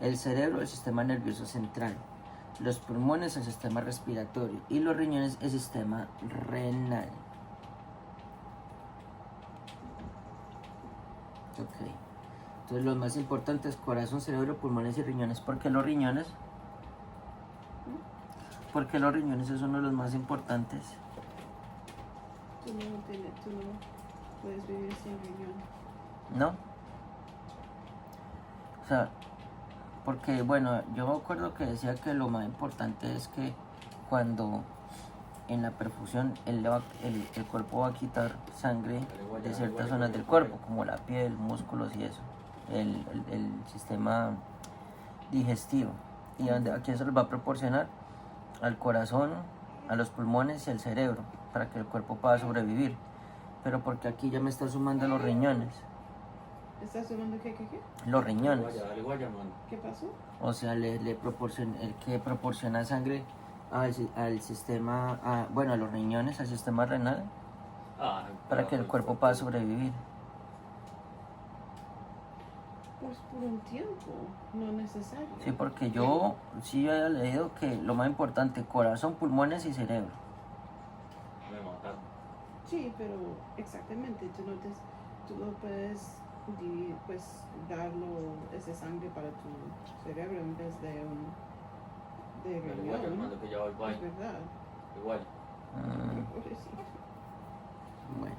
el cerebro, el sistema nervioso central; los pulmones, el sistema respiratorio; y los riñones, el sistema renal. Entonces los más importantes: corazón, cerebro, pulmones y riñones. ¿Por qué los riñones? Porque los riñones es uno de los más importantes. Tú no puedes vivir sin riñón. ¿No? O sea, porque bueno, yo me acuerdo que decía que lo más importante es que cuando en la perfusión el cuerpo va a quitar sangre de ciertas zonas del cuerpo, como la piel, músculos y eso, el sistema digestivo. ¿Y a quién se los va a proporcionar? Al corazón, a los pulmones y al cerebro, para que el cuerpo pueda sobrevivir. Pero porque aquí ya me está sumando los riñones. ¿Estás sumando qué? Los riñones. ¿Qué pasó? O sea, le proporciona, el que proporciona sangre al sistema, a los riñones, al sistema renal, para que el cuerpo pueda sobrevivir. Pues por un tiempo, no necesario. Sí, porque yo sí había leído que lo más importante, corazón, pulmones y cerebro. Me mataron. Sí, pero exactamente, tú lo puedes pues darlo ese sangre para tu cerebro en vez de de Pero igual, riñón. hermano, que ya voy Es bye. verdad. Igual. Pobrecito. Bueno,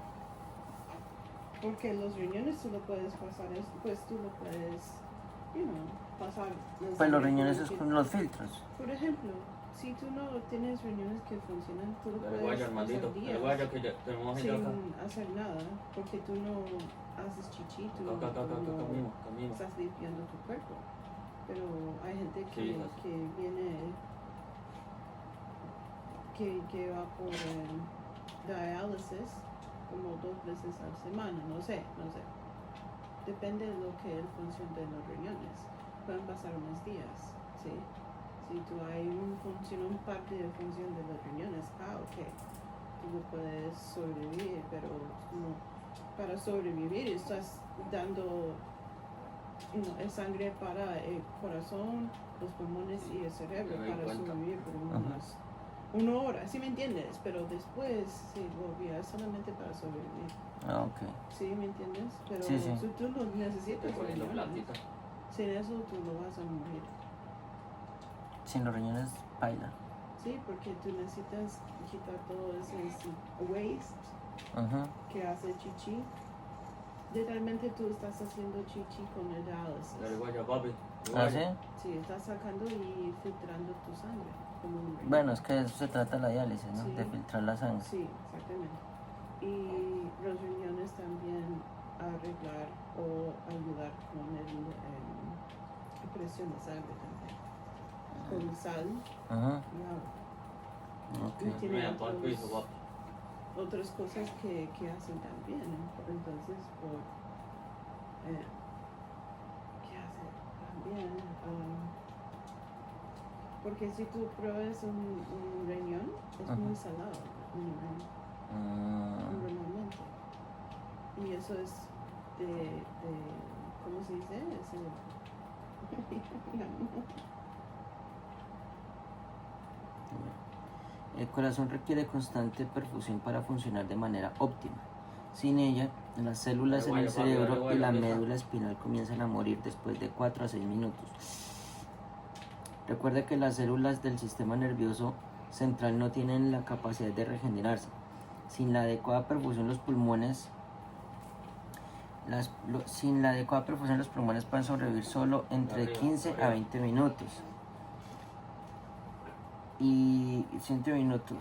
Porque los riñones tú lo puedes pasar, pues tú lo puedes, pasar. pues los riñones es con los filtros. Por ejemplo, si tú no tienes riñones que funcionan, tú lo Dale puedes guaya, hermanito. pasar Dale guaya que ya tenemos gente acá. sin hacer nada, porque tú no haces chichi, tú Acá, no camino. estás limpiando tu cuerpo. Pero hay gente Sí, que, hijas. que viene, que va por diálisis como 2 veces a la semana, no sé. Depende de lo que es función de los riñones. Pueden pasar unos días, ¿sí? Si tú hay un parte de función de los riñones, ok, tú lo puedes sobrevivir, pero no, para sobrevivir estás dando es sangre para el corazón, los pulmones y el cerebro Me doy para cuenta. sobrevivir por una hora, ¿sí me entiendes? Pero después se volvía solamente para sobrevivir. Ah, ok. ¿Sí me entiendes? Pero Sí. si tú lo necesitas, Estoy cogiendo riñones, platita. sin eso tú lo vas a morir. Sin los riñones, paila. Sí, porque tú necesitas quitar todo ese waste Ajá. que hace chichi. Literalmente tú estás haciendo chichi con el Dale diálisis. guaya, papi. ¿Ah, sí? Sí, estás sacando y filtrando tu sangre. Como un riñón. Bueno, es que de eso se trata la diálisis, ¿no? Sí. De filtrar la sangre. Sí, exactamente. Y los riñones también arreglar o ayudar con la presión de sangre también. Con sal Ajá. y agua. Ok. Y tiene Mira, para el piso, papi. otras cosas que hacen también. Entonces, ¿qué hace también? Porque si tú pruebas un riñón, es Ajá. muy salado un riñón, normalmente. Y eso es de ¿cómo se dice? El corazón requiere constante perfusión para funcionar de manera óptima. Sin ella, las células en el cerebro y la médula espinal comienzan a morir después de 4 a 6 minutos. Recuerda que las células del sistema nervioso central no tienen la capacidad de regenerarse. Sin la adecuada perfusión, los pulmones pueden sobrevivir solo entre 15 a 20 minutos. Y 100 minutos.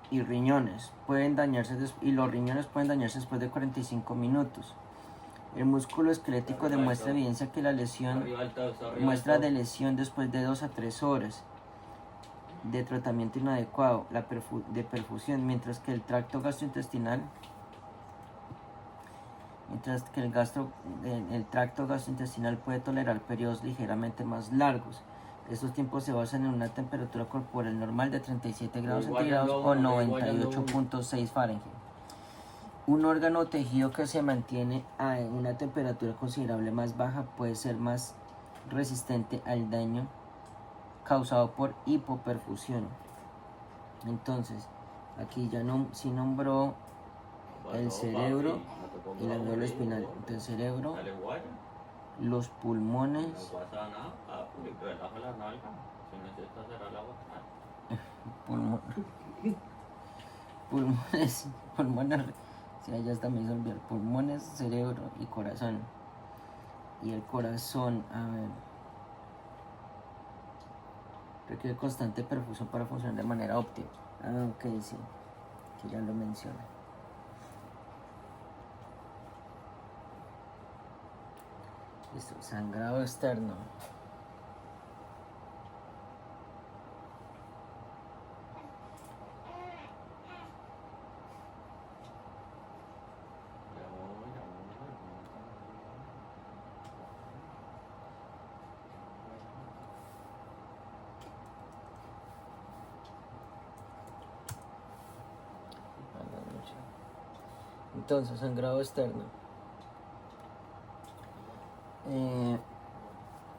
Y los riñones pueden dañarse después de 45 minutos. El músculo esquelético demuestra evidencia que la lesión muestra de lesión después de 2 a 3 horas de tratamiento inadecuado de perfusión, mientras que el tracto gastrointestinal puede tolerar periodos ligeramente más largos. Estos tiempos se basan en una temperatura corporal normal de 37 grados centígrados o 98.6 Fahrenheit. Un órgano o tejido que se mantiene a una temperatura considerable más baja puede ser más resistente al daño causado por hipoperfusión. Entonces, aquí ya sí nombró el cerebro y la médula espinal. Entonces, cerebro, Dale guaya. los pulmones, No pasa nada, papi. Relaja la nalga. Si necesitas hacer el agua, pulmones, si ya está me hizo olvidar, pulmones, cerebro y corazón. Y el corazón, a ver, requiere constante perfusión para funcionar de manera óptima. Ah, ok, sí, que ya lo menciona. Listo, sangrado externo. Entonces, sangrado externo.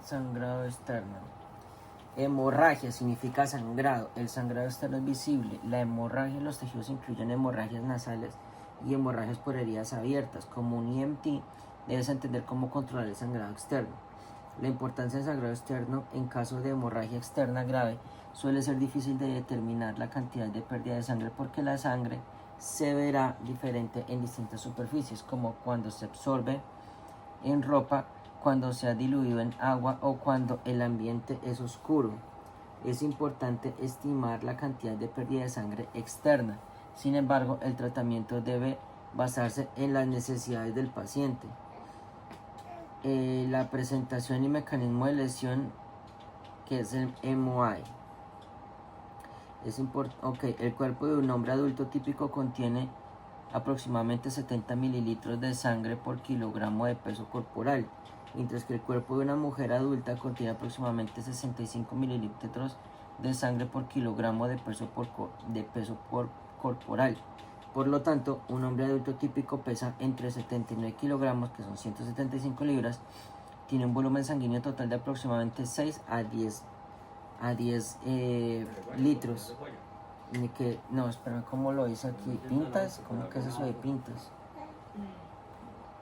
Sangrado externo. Hemorragia significa sangrado. El sangrado externo es visible. La hemorragia en los tejidos incluyen hemorragias nasales y hemorragias por heridas abiertas. Como un EMT, debes entender cómo controlar el sangrado externo. La importancia del sangrado externo en caso de hemorragia externa grave suele ser difícil de determinar la cantidad de pérdida de sangre porque la sangre se verá diferente en distintas superficies, como cuando se absorbe en ropa, cuando se ha diluido en agua o cuando el ambiente es oscuro. Es importante estimar la cantidad de pérdida de sangre externa. Sin embargo, el tratamiento debe basarse en las necesidades del paciente. La presentación y mecanismo de lesión, que es el MOI. El cuerpo de un hombre adulto típico contiene aproximadamente 70 mililitros de sangre por kilogramo de peso corporal, mientras que el cuerpo de una mujer adulta contiene aproximadamente 65 mililitros de sangre por kilogramo de peso corporal. Por lo tanto, un hombre adulto típico pesa entre 79 kilogramos, que son 175 libras, tiene un volumen sanguíneo total de aproximadamente 6 a 10 litros. No, espérame, ¿cómo lo dice aquí? ¿Pintas? ¿Cómo que es eso de pintas?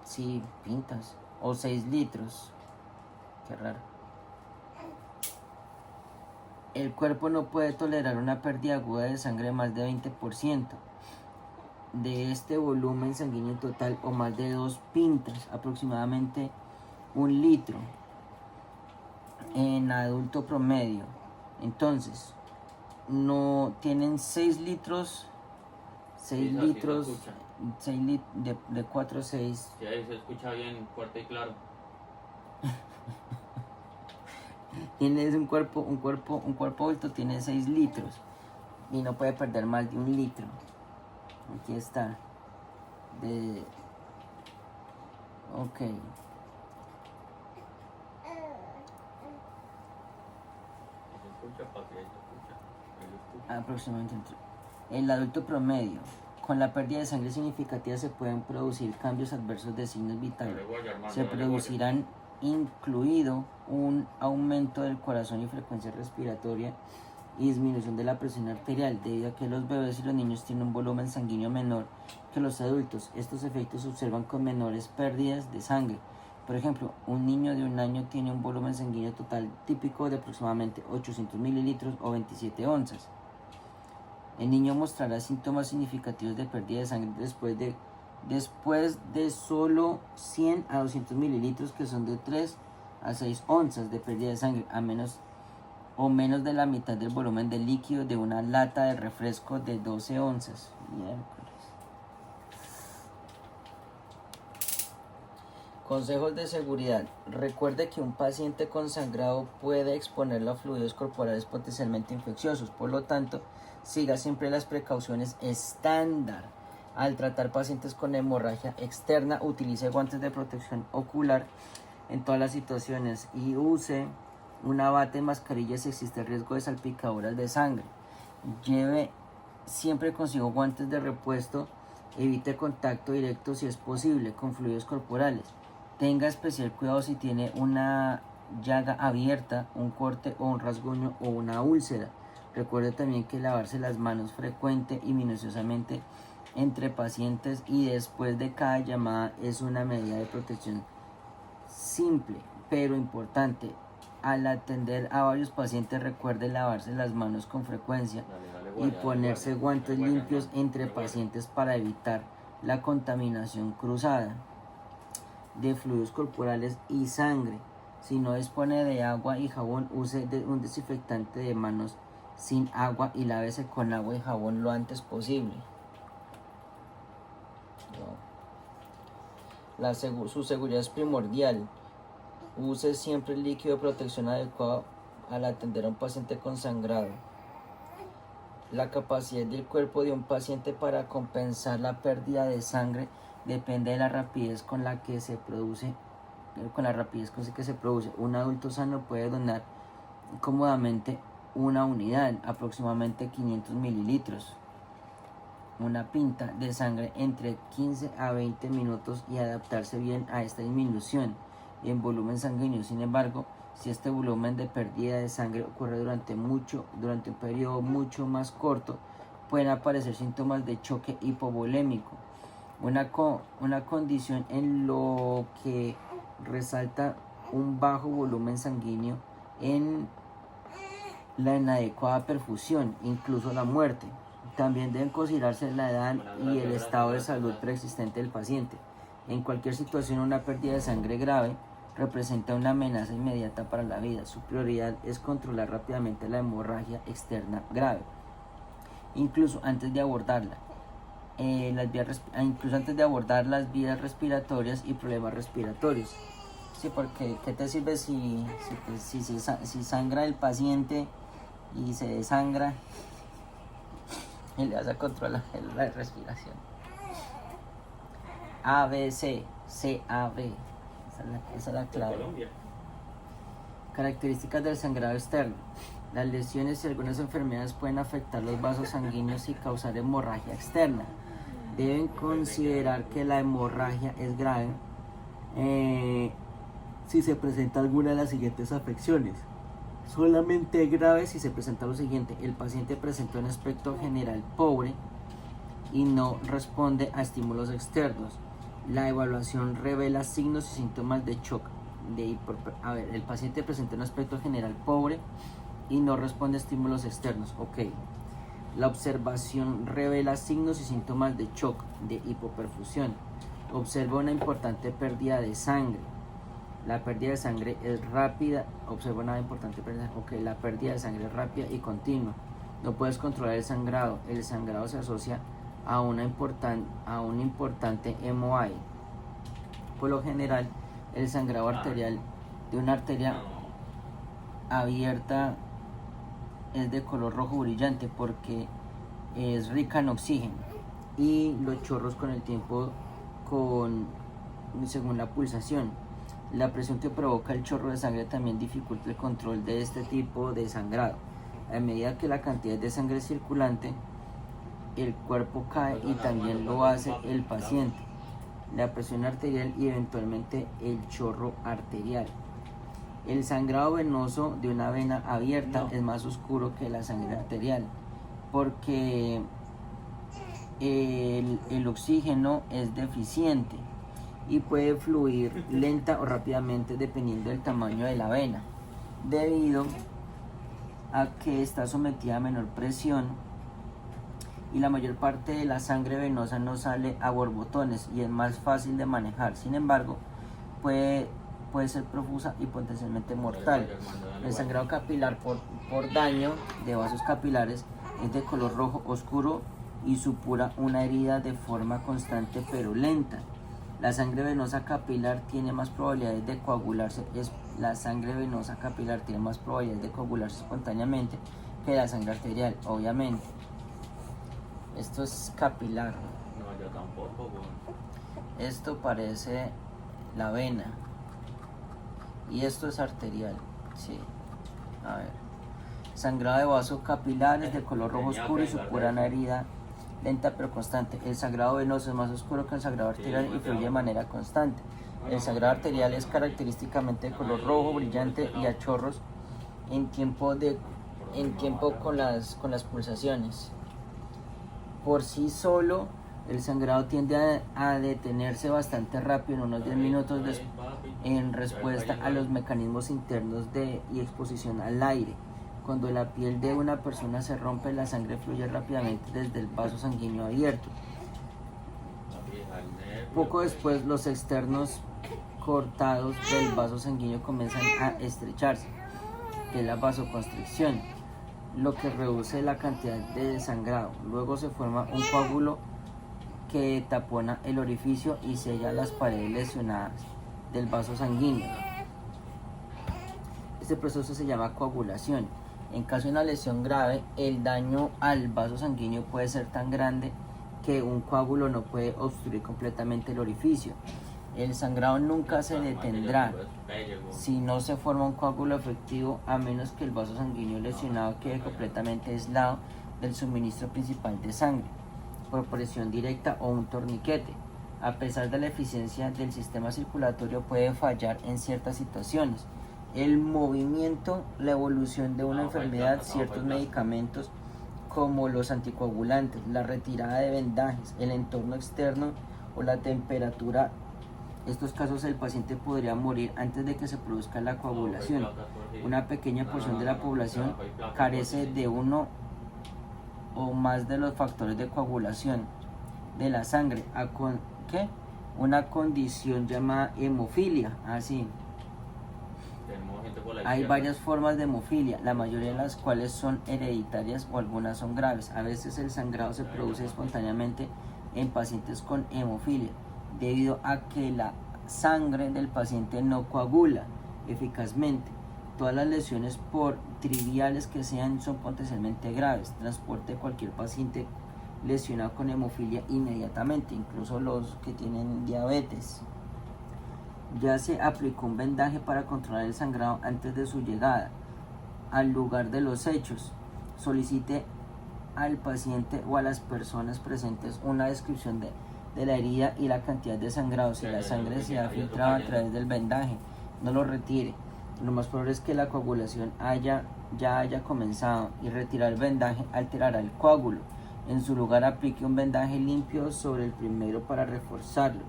Sí, pintas. O 6 litros. Qué raro. El cuerpo no puede tolerar una pérdida aguda de sangre de más de 20% de este volumen sanguíneo total o más de 2 pintas, aproximadamente 1 litro en adulto promedio. Entonces, no tienen 6 litros, 6 litros, 6 de 4 a 6. Sí, ahí se escucha bien fuerte y claro. Tienes un cuerpo adulto tiene 6 litros y no puede perder más de 1 litro. Aquí está. Ok. Aproximadamente el adulto promedio. Con la pérdida de sangre significativa se pueden producir cambios adversos de signos vitales. Se producirán incluido un aumento del corazón y frecuencia respiratoria y disminución de la presión arterial, debido a que los bebés y los niños tienen un volumen sanguíneo menor que los adultos. Estos efectos se observan con menores pérdidas de sangre. Por ejemplo, un niño de 1 año tiene un volumen sanguíneo total típico de aproximadamente 800 mililitros o 27 onzas. El niño mostrará síntomas significativos de pérdida de sangre después de solo 100 a 200 mililitros, que son de 3 a 6 onzas de pérdida de sangre, a menos de la mitad del volumen de líquido de una lata de refresco de 12 onzas. Consejos de seguridad. Recuerde que un paciente con sangrado puede exponerlo a fluidos corporales potencialmente infecciosos. Por lo tanto, siga siempre las precauciones estándar. Al tratar pacientes con hemorragia externa, utilice guantes de protección ocular en todas las situaciones y use una bata y mascarilla si existe riesgo de salpicaduras de sangre. Lleve siempre consigo guantes de repuesto. Evite contacto directo si es posible con fluidos corporales. Tenga especial cuidado si tiene una llaga abierta, un corte o un rasguño o una úlcera. Recuerde también que lavarse las manos frecuente y minuciosamente entre pacientes y después de cada llamada es una medida de protección simple pero importante. Al atender a varios pacientes, recuerde lavarse las manos con frecuencia y ponerse guantes limpios entre pacientes para evitar la contaminación cruzada de fluidos corporales y sangre. Si no dispone de agua y jabón, use un desinfectante de manos sin agua y lávese con agua y jabón lo antes posible. Su seguridad es primordial. Use siempre el líquido de protección adecuado al atender a un paciente con sangrado. La capacidad del cuerpo de un paciente para compensar la pérdida de sangre depende de la rapidez con la que se produce. Un adulto sano puede donar cómodamente una unidad, aproximadamente 500 mililitros, una pinta de sangre entre 15 a 20 minutos y adaptarse bien a esta disminución. en volumen sanguíneo. Sin embargo, si este volumen de pérdida de sangre ocurre durante un periodo mucho más corto, pueden aparecer síntomas de choque hipovolémico, una condición en lo que resalta un bajo volumen sanguíneo en la inadecuada perfusión, incluso la muerte. También deben considerarse la edad y el estado de salud preexistente del paciente. En cualquier situación, una pérdida de sangre grave representa una amenaza inmediata para la vida. Su prioridad es controlar rápidamente la hemorragia externa grave, incluso antes de abordarla. Incluso antes de abordar las vías respiratorias y problemas respiratorios. Sí, porque ¿qué te sirve si sangra el paciente y se desangra y le vas a controlar la respiración? ABC, CAB, esa es la clave. Características del sangrado externo. Las lesiones y algunas enfermedades pueden afectar los vasos sanguíneos y causar hemorragia externa. Deben considerar que la hemorragia es grave si se presenta alguna de las siguientes afecciones. Solamente grave si se presenta lo siguiente: el paciente presenta un aspecto general pobre y no responde a estímulos externos. La evaluación revela signos y síntomas de shock. El paciente presenta un aspecto general pobre y no responde a estímulos externos. Ok. La observación revela signos y síntomas de shock, de hipoperfusión. Observa una importante pérdida de sangre. La pérdida de sangre es rápida. Observa una importante pérdida. Ok, la pérdida de sangre es rápida y continua. No puedes controlar el sangrado. El sangrado se asocia a un importante MOI. Por lo general, el sangrado arterial de una arteria abierta es de color rojo brillante porque es rica en oxígeno, y los chorros con el tiempo según la pulsación. La presión que provoca el chorro de sangre también dificulta el control de este tipo de sangrado. A medida que la cantidad de sangre circulante, el cuerpo cae y también lo hace el paciente, la presión arterial y eventualmente el chorro arterial. El sangrado venoso de una vena abierta es más oscuro que la sangre arterial porque el oxígeno es deficiente y puede fluir lenta o rápidamente dependiendo del tamaño de la vena, debido a que está sometida a menor presión, y la mayor parte de la sangre venosa no sale a borbotones y es más fácil de manejar. Sin embargo, puede ser profusa y potencialmente mortal. El sangrado capilar por daño de vasos capilares es de color rojo oscuro y supura una herida de forma constante pero lenta. La sangre venosa capilar tiene más probabilidades de coagularse. La sangre venosa capilar tiene más probabilidades de coagularse espontáneamente que la sangre arterial, obviamente. Esto es capilar. No, yo tampoco, güey. Esto parece la vena. Y esto es arterial. Sí. A ver. Sangrado de vasos capilares de color rojo oscuro y supura una herida lenta pero constante. El sangrado venoso es más oscuro que el sangrado arterial y fluye de manera constante. El sangrado arterial es característicamente de color rojo brillante y a chorros en tiempo con las pulsaciones. Por sí solo, el sangrado tiende a detenerse bastante rápido, en unos 10 minutos en respuesta a los mecanismos internos y exposición al aire. Cuando la piel de una persona se rompe, la sangre fluye rápidamente desde el vaso sanguíneo abierto. Poco después, los externos cortados del vaso sanguíneo comienzan a estrecharse, que es la vasoconstricción, lo que reduce la cantidad de sangrado. Luego se forma un coágulo que tapona el orificio y sella las paredes lesionadas del vaso sanguíneo. Este proceso se llama coagulación. En caso de una lesión grave, el daño al vaso sanguíneo puede ser tan grande que un coágulo no puede obstruir completamente el orificio. El sangrado nunca se detendrá si no se forma un coágulo efectivo, a menos que el vaso sanguíneo lesionado quede completamente aislado del suministro principal de sangre por presión directa o un torniquete. A pesar de la eficiencia del sistema circulatorio, puede fallar en ciertas situaciones. El movimiento, la evolución de una enfermedad, ciertos medicamentos como los anticoagulantes, la retirada de vendajes, el entorno externo o la temperatura. En estos casos el paciente podría morir antes de que se produzca la coagulación. Una pequeña porción de la población carece de uno o más de los factores de coagulación de la sangre. Una condición llamada hemofilia. Así. Hay varias formas de hemofilia, la mayoría de las cuales son hereditarias o algunas son graves. A veces el sangrado se produce espontáneamente en pacientes con hemofilia, debido a que la sangre del paciente no coagula eficazmente. Todas las lesiones, por triviales que sean, son potencialmente graves. Transporte de cualquier paciente lesionado con hemofilia inmediatamente, incluso los que tienen diabetes. Ya se aplicó un vendaje para controlar el sangrado antes de su llegada al lugar de los hechos. Solicite al paciente o a las personas presentes una descripción de la herida y la cantidad de sangrado. Si la sangre se ha filtrado a través del vendaje, no lo retire. Lo más probable es que la coagulación ya haya comenzado, y retirar el vendaje alterará el coágulo. En su lugar, aplique un vendaje limpio sobre el primero para reforzarlo.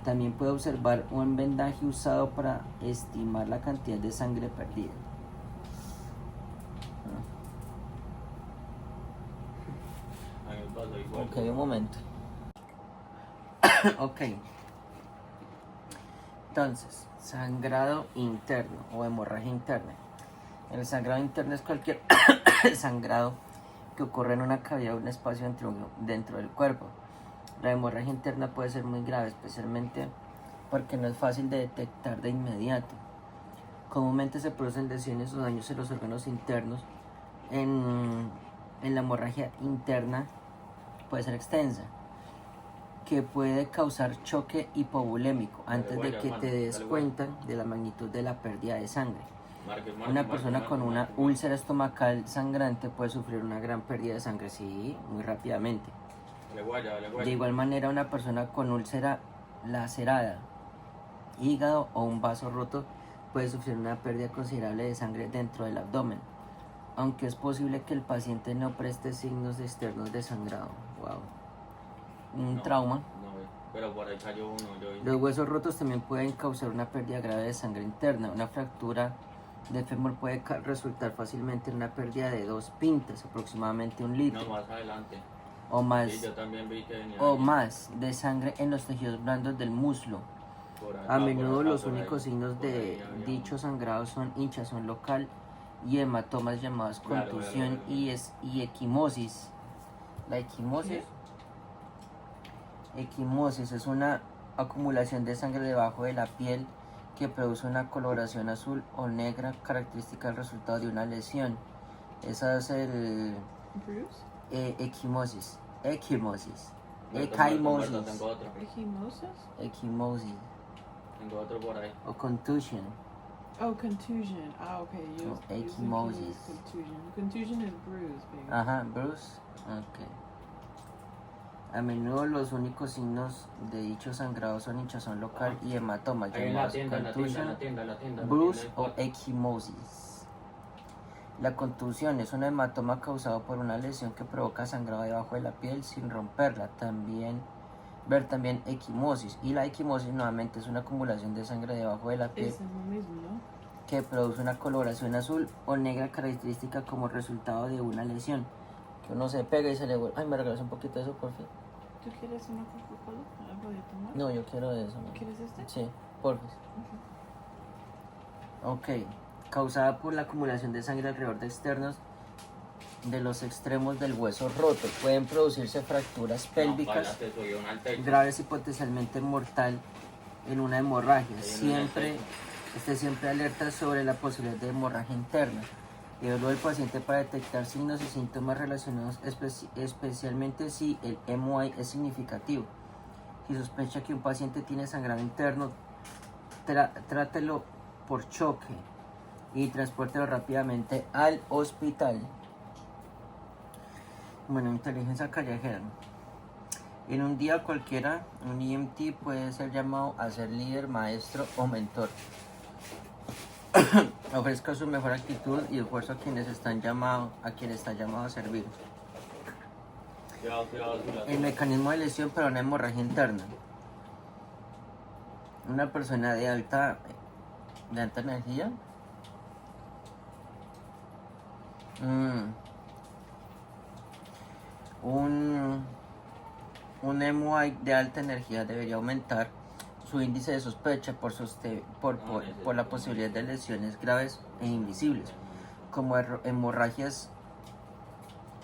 También puede observar un vendaje usado para estimar la cantidad de sangre perdida. Ok, un momento. Ok. Entonces, sangrado interno o hemorragia interna. El sangrado interno es cualquier sangrado que ocurre en una cavidad o un espacio dentro del cuerpo. La hemorragia interna puede ser muy grave, especialmente porque no es fácil de detectar de inmediato. Comúnmente se producen lesiones o daños en los órganos internos. En la hemorragia interna puede ser extensa, que puede causar choque hipovolémico antes de que te des cuenta de la magnitud de la pérdida de sangre. Una persona con una úlcera estomacal sangrante puede sufrir una gran pérdida de sangre, sí, muy rápidamente. De igual manera, una persona con úlcera lacerada, hígado o un vaso roto puede sufrir una pérdida considerable de sangre dentro del abdomen, aunque es posible que el paciente no preste signos externos de sangrado. Wow. Trauma. Pero por ahí cayó uno. Los huesos rotos también pueden causar una pérdida grave de sangre interna. Una fractura de fémur puede resultar fácilmente en una pérdida de 2 pintas, aproximadamente 1 litro. No, más adelante. O más, Sí, yo también vi que venía o ahí. más de sangre en los tejidos blandos del muslo. A menudo los únicos signos de dicho sangrado son hinchazón local y hematomas llamadas contusión y equimosis. La equimosis es una acumulación de sangre debajo de la piel que produce una coloración azul o negra característica del resultado de una lesión. Esa es el equimosis. Equimosis. ¿Equimosis? Equimosis. Tengo otro por ahí. O contusion. Oh, contusion. Ah, okay. Equimosis. Contusion is bruise, baby. Ajá, bruise. Ok. A menudo los únicos signos de dicho sangrado son hinchazón local y hematomas Ahí en la llamados tienda, en la contusion, tienda. bruise o equimosis. La contusión es un hematoma causado por una lesión que provoca sangrado debajo de la piel sin romperla. También equimosis. Y la equimosis nuevamente es una acumulación de sangre debajo de la piel Es lo mismo, ¿no? que produce una coloración azul o negra característica como resultado de una lesión. Que uno se pega y se le vuelve. Ay, me regalas un poquito de eso, por fin. ¿Tú quieres una Coca-Cola? ¿Algo de tomar? No, yo quiero de eso. ¿No? ¿Quieres este? Sí, por fin. Ok. Causada por la acumulación de sangre alrededor de externos de los extremos del hueso roto. Pueden producirse fracturas pélvicas graves y potencialmente mortal en una hemorragia. Esté siempre alerta sobre la posibilidad de hemorragia interna. Evalúe al paciente para detectar signos y síntomas relacionados, especialmente si el MOI es significativo. Si sospecha que un paciente tiene sangrado interno, trátelo por choque y transpórtelo rápidamente al hospital. Bueno, inteligencia callejera. En un día cualquiera, un EMT puede ser llamado a ser líder, maestro o mentor. Ofrezca su mejor actitud y esfuerzo a quienes está llamado a servir. El mecanismo de lesión para una hemorragia interna. Una persona de alta energía. Un MUI de alta energía debería aumentar su índice de sospecha por la posibilidad de lesiones graves e invisibles, como hemorragias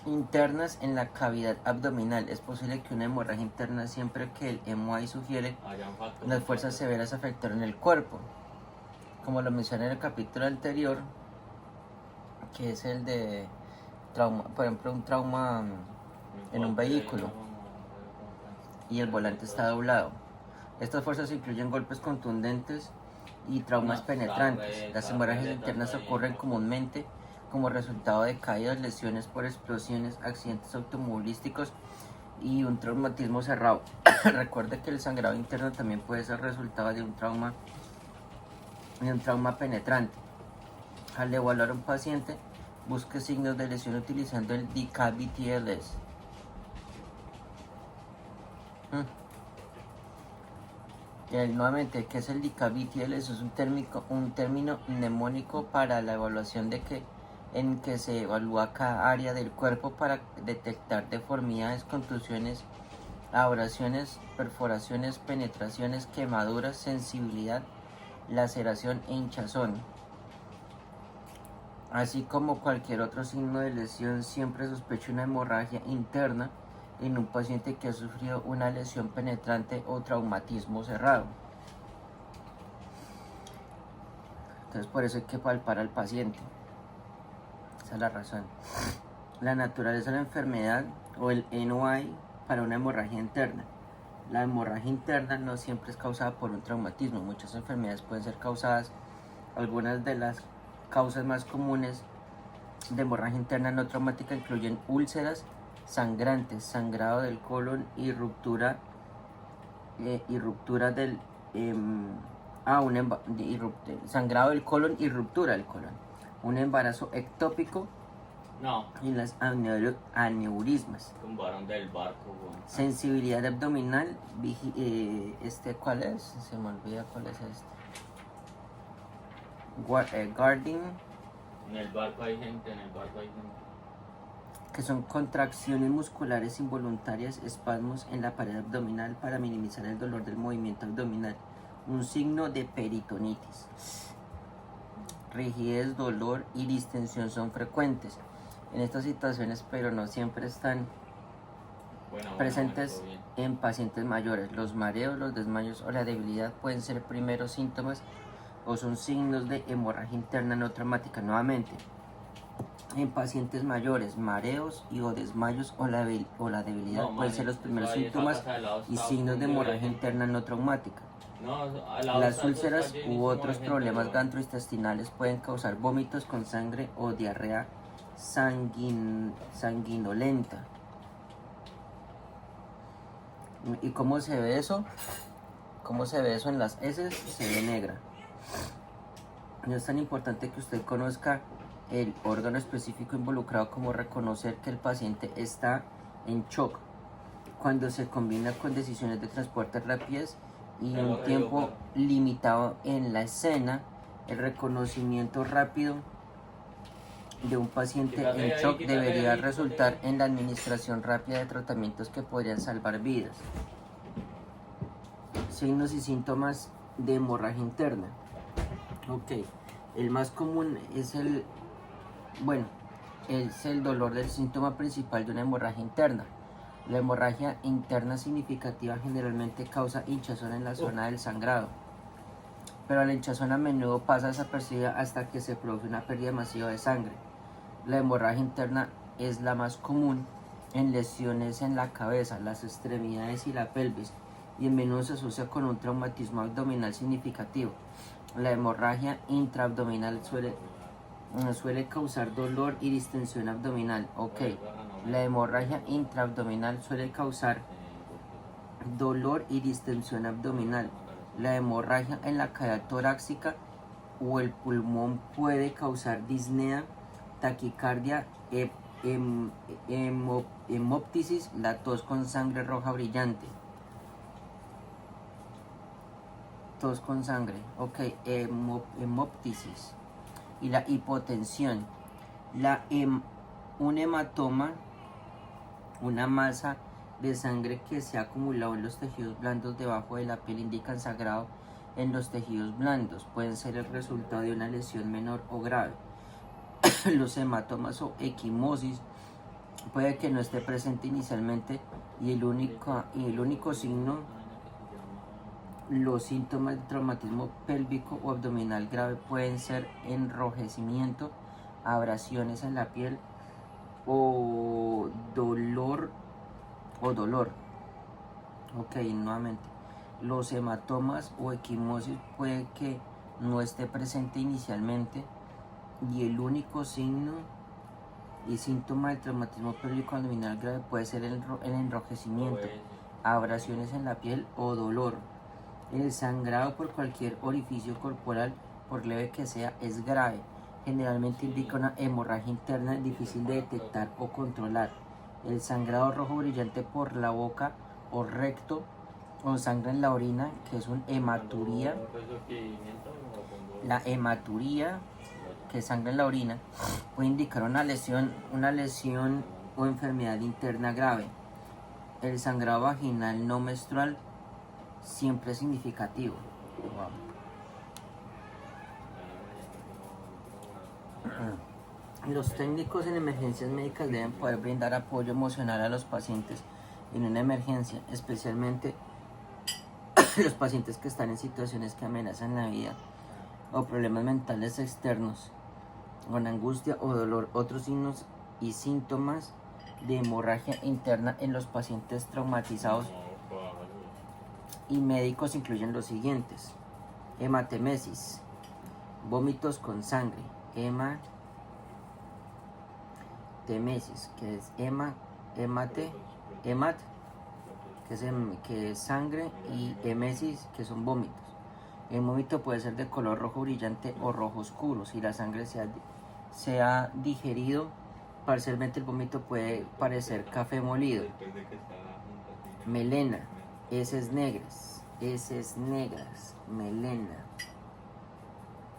internas en la cavidad abdominal. Es posible que una hemorragia interna, siempre que el MUI sugiere las fuerzas severas afectaron el cuerpo, como lo mencioné en el capítulo anterior, que es el de trauma, por ejemplo, un trauma en un vehículo y el volante está doblado. Estas fuerzas incluyen golpes contundentes y traumas penetrantes. Las hemorragias internas ocurren comúnmente como resultado de caídas, lesiones por explosiones, accidentes automovilísticos y un traumatismo cerrado. Recuerde que el sangrado interno también puede ser resultado de un trauma penetrante. Al evaluar a un paciente, busque signos de lesión utilizando el DKBTLS. Nuevamente, ¿qué es el DKBTLS? Es un término mnemónico para la evaluación en que se evalúa cada área del cuerpo para detectar deformidades, contusiones, abrasiones, perforaciones, penetraciones, quemaduras, sensibilidad, laceración e hinchazón. Así como cualquier otro signo de lesión, siempre sospeche una hemorragia interna en un paciente que ha sufrido una lesión penetrante o traumatismo cerrado. Entonces, por eso hay que palpar al paciente. Esa es la razón. La naturaleza de la enfermedad o el NOI para una hemorragia interna. La hemorragia interna no siempre es causada por un traumatismo. Muchas enfermedades pueden ser causadas. Algunas de las causas más comunes de hemorragia interna no traumática incluyen úlceras sangrantes, sangrado del colon y ruptura del sangrado del colon y ruptura del colon, un embarazo ectópico y las aneurismas. Tumbaron del barco, güey. Sensibilidad abdominal, ¿cuál es? Se me olvida cuál es guarding. En el barco hay gente. Que son contracciones musculares involuntarias, espasmos en la pared abdominal para minimizar el dolor del movimiento abdominal, un signo de peritonitis. Rigidez, dolor y distensión son frecuentes en estas situaciones, pero no siempre están presentes en pacientes mayores. Los mareos, los desmayos o la debilidad pueden ser primeros síntomas o son signos de hemorragia interna no traumática. Nuevamente, en pacientes mayores, mareos o desmayos o la debilidad pueden ser los primeros síntomas y signos de hemorragia interna no traumática. Las úlceras u otros problemas gastrointestinales pueden causar vómitos con sangre o diarrea sanguinolenta. ¿Y cómo se ve eso? ¿Cómo se ve eso en las heces? Se ve negra. No es tan importante que usted conozca el órgano específico involucrado como reconocer que el paciente está en shock cuando se combina con decisiones de transporte rápidas y un tiempo limitado en la escena. El reconocimiento rápido de un paciente en shock debería resultar en la administración rápida de tratamientos que podrían salvar vidas. Signos y síntomas de hemorragia interna. Ok, el más común es el dolor del síntoma principal de una hemorragia interna. La hemorragia interna significativa generalmente causa hinchazón en la zona del sangrado, pero la hinchazón a menudo pasa desapercibida hasta que se produce una pérdida masiva de sangre. La hemorragia interna es la más común en lesiones en la cabeza, las extremidades y la pelvis, y a menudo se asocia con un traumatismo abdominal significativo. La hemorragia intraabdominal suele causar dolor y distensión abdominal. Ok, la hemorragia intraabdominal suele causar dolor y distensión abdominal. La hemorragia en la cavidad torácica o el pulmón puede causar disnea, taquicardia, hemoptisis, la tos con sangre roja brillante. Tos con sangre, ok, hemoptisis. Y la hipotensión. Un hematoma, una masa de sangre que se ha acumulado en los tejidos blandos debajo de la piel, indican sangrado en los tejidos blandos. Pueden ser el resultado de una lesión menor o grave. Los hematomas o equimosis puede que no esté presente inicialmente y el único signo, los síntomas de traumatismo pélvico o abdominal grave pueden ser enrojecimiento, abrasiones en la piel o dolor. Ok, nuevamente. Los hematomas o equimosis puede que no esté presente inicialmente y el único signo y síntoma del traumatismo pélvico abdominal grave puede ser el enrojecimiento, abrasiones en la piel o dolor. El sangrado por cualquier orificio corporal, por leve que sea, es grave. Generalmente indica una hemorragia interna difícil de detectar o controlar. El sangrado rojo brillante por la boca o recto o sangre en la orina, que es una hematuría. La hematuría, que es sangre en la orina, puede indicar una lesión o enfermedad interna grave. El sangrado vaginal no menstrual siempre es significativo. Los técnicos en emergencias médicas deben poder brindar apoyo emocional a los pacientes en una emergencia, especialmente los pacientes que están en situaciones que amenazan la vida o problemas mentales externos, con angustia o dolor. Otros signos y síntomas de hemorragia interna en los pacientes traumatizados y médicos incluyen los siguientes: hematemesis, vómitos con sangre, hematemesis, que es hemat, que es sangre, y emesis, que son vómitos. El vómito puede ser de color rojo brillante o rojo oscuro. Si la sangre se ha digerido parcialmente, el vómito puede parecer café molido. Melena, heces negras, melena.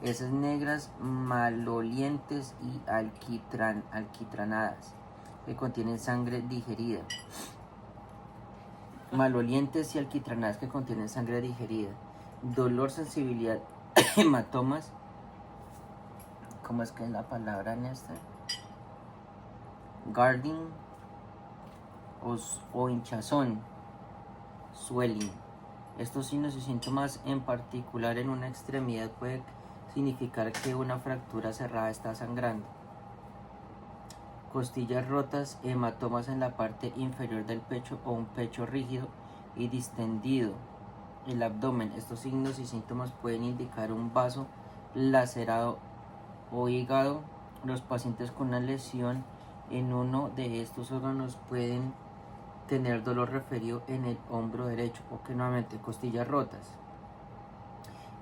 Heces negras, malolientes y alquitranadas, que contienen sangre digerida. Malolientes y alquitranadas que contienen sangre digerida. Dolor, sensibilidad, hematomas. ¿Cómo es que es la palabra en esta? Guarding o hinchazón, swelling. Estos signos y síntomas, en particular en una extremidad, puede significar que una fractura cerrada está sangrando. Costillas rotas, hematomas en la parte inferior del pecho o un pecho rígido y distendido. El abdomen. Estos signos y síntomas pueden indicar un vaso lacerado o hígado. Los pacientes con una lesión en uno de estos órganos pueden tener dolor referido en el hombro derecho. Ok, nuevamente, costillas rotas,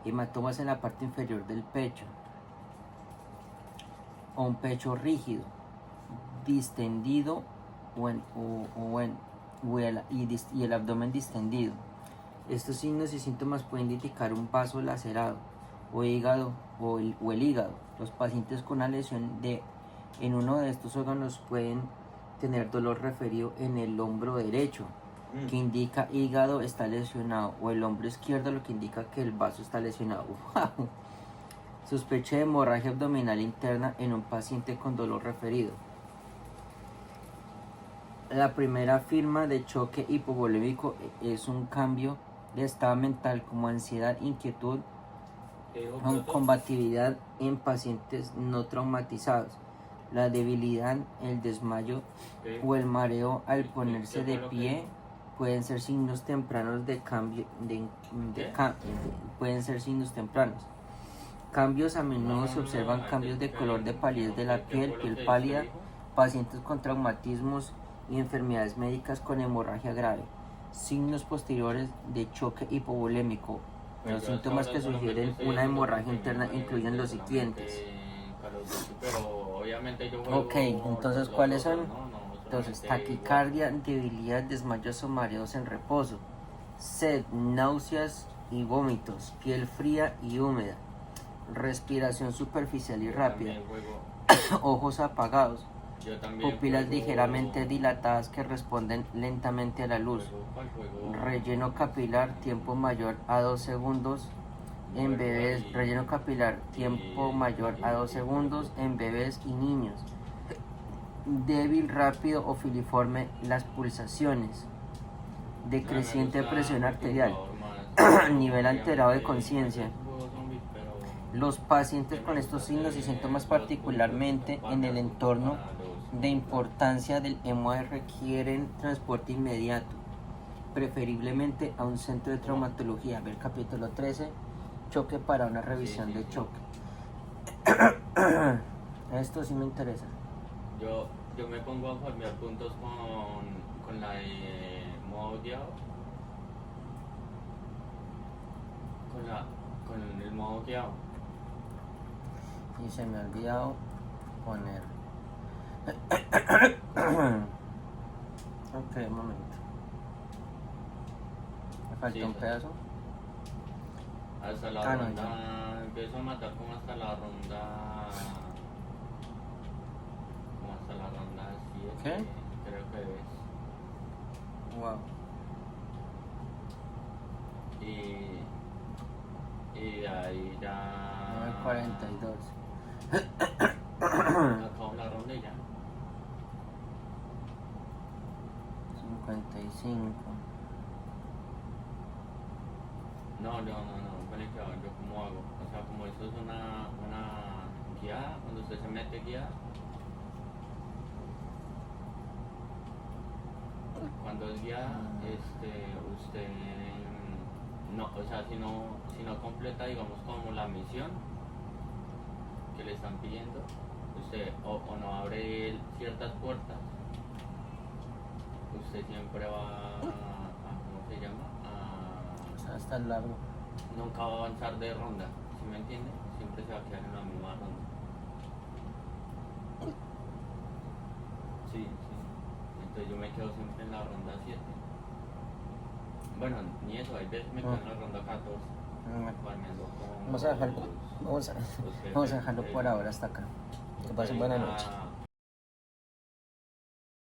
hematomas en la parte inferior del pecho o un pecho rígido, distendido y el abdomen distendido. Estos signos y síntomas pueden indicar un vaso lacerado o hígado o el hígado. Los pacientes con una lesión en uno de estos órganos pueden tener dolor referido en el hombro derecho, que indica hígado está lesionado, o el hombro izquierdo, lo que indica que el vaso está lesionado. ¡Wow! Sospecha de hemorragia abdominal interna en un paciente con dolor referido. La primera firma de choque hipovolémico es un cambio de estado mental como ansiedad, inquietud o combatividad en pacientes no traumatizados. La debilidad, el desmayo o el mareo al ponerse de pie pueden ser signos tempranos de cambio pueden ser signos tempranos. Cambios: a menudo se observan cambios de color, de palidez de la piel pálida, pacientes con traumatismos y enfermedades médicas con hemorragia grave. Signos posteriores de choque hipovolémico. Pues Los yo hasta síntomas ahora que solamente sugieren estoy una viendo hemorragia lo que interna tengo incluyen los solamente siguientes. Call of Duty, pero obviamente yo juego Ok, entonces los ¿cuáles otros, son? ¿no? No Entonces, solamente taquicardia, debilidad, desmayos o mareos en reposo, sed, náuseas y vómitos, piel fría y húmeda, respiración superficial y Yo rápida, también juego, ojos apagados, yo también pupilas juego- ligeramente dilatadas que responden lentamente a la luz, ¿Cuál juego? relleno capilar, tiempo mayor a 2 segundos en Juego bebés, ahí, relleno capilar, tiempo mayor a 2 segundos en bebés y niños, débil, rápido o filiforme las pulsaciones, decreciente Me gusta presión arterial, multijugador más, nivel alterado de obviamente, conciencia. juego zombies, pero Los pacientes con estos signos y síntomas, particularmente en el entorno de importancia del EMOA, requieren transporte inmediato, preferiblemente a un centro de traumatología. Ver capítulo 13, choque para una revisión de choque. Esto sí me interesa. Yo me pongo a farmear puntos con la de modo guiado. Con el modo guiado. Y se me ha olvidado poner. Ok, un momento. Me falta Sí, un sí. pedazo. Hasta la Ah, no, ronda. Empiezo a matar como hasta la ronda. Como hasta la ronda 7. ¿Qué? Creo que es. Wow. Y de ahí ya. 42. Acabo la ronda y ya. 55. No, pone que yo cómo hago. O sea, como eso es una guiada, cuando usted se mete guiada. Cuando es guiada, usted no, o sea, si no completa, digamos, como la misión que le están pidiendo, usted o no abre ciertas puertas, usted siempre va a ¿cómo se llama? O sea, está largo. Nunca va a avanzar de ronda, ¿sí me entiende? Siempre se va a quedar en la misma ronda. Sí. Entonces yo me quedo siempre en la ronda 7. Bueno, ni eso, hay veces me quedo en la ronda 14. Farmeando con Vamos a dejarlo, los vamos a jefes, dejarlo por ahora hasta acá. Que pasen buena noche.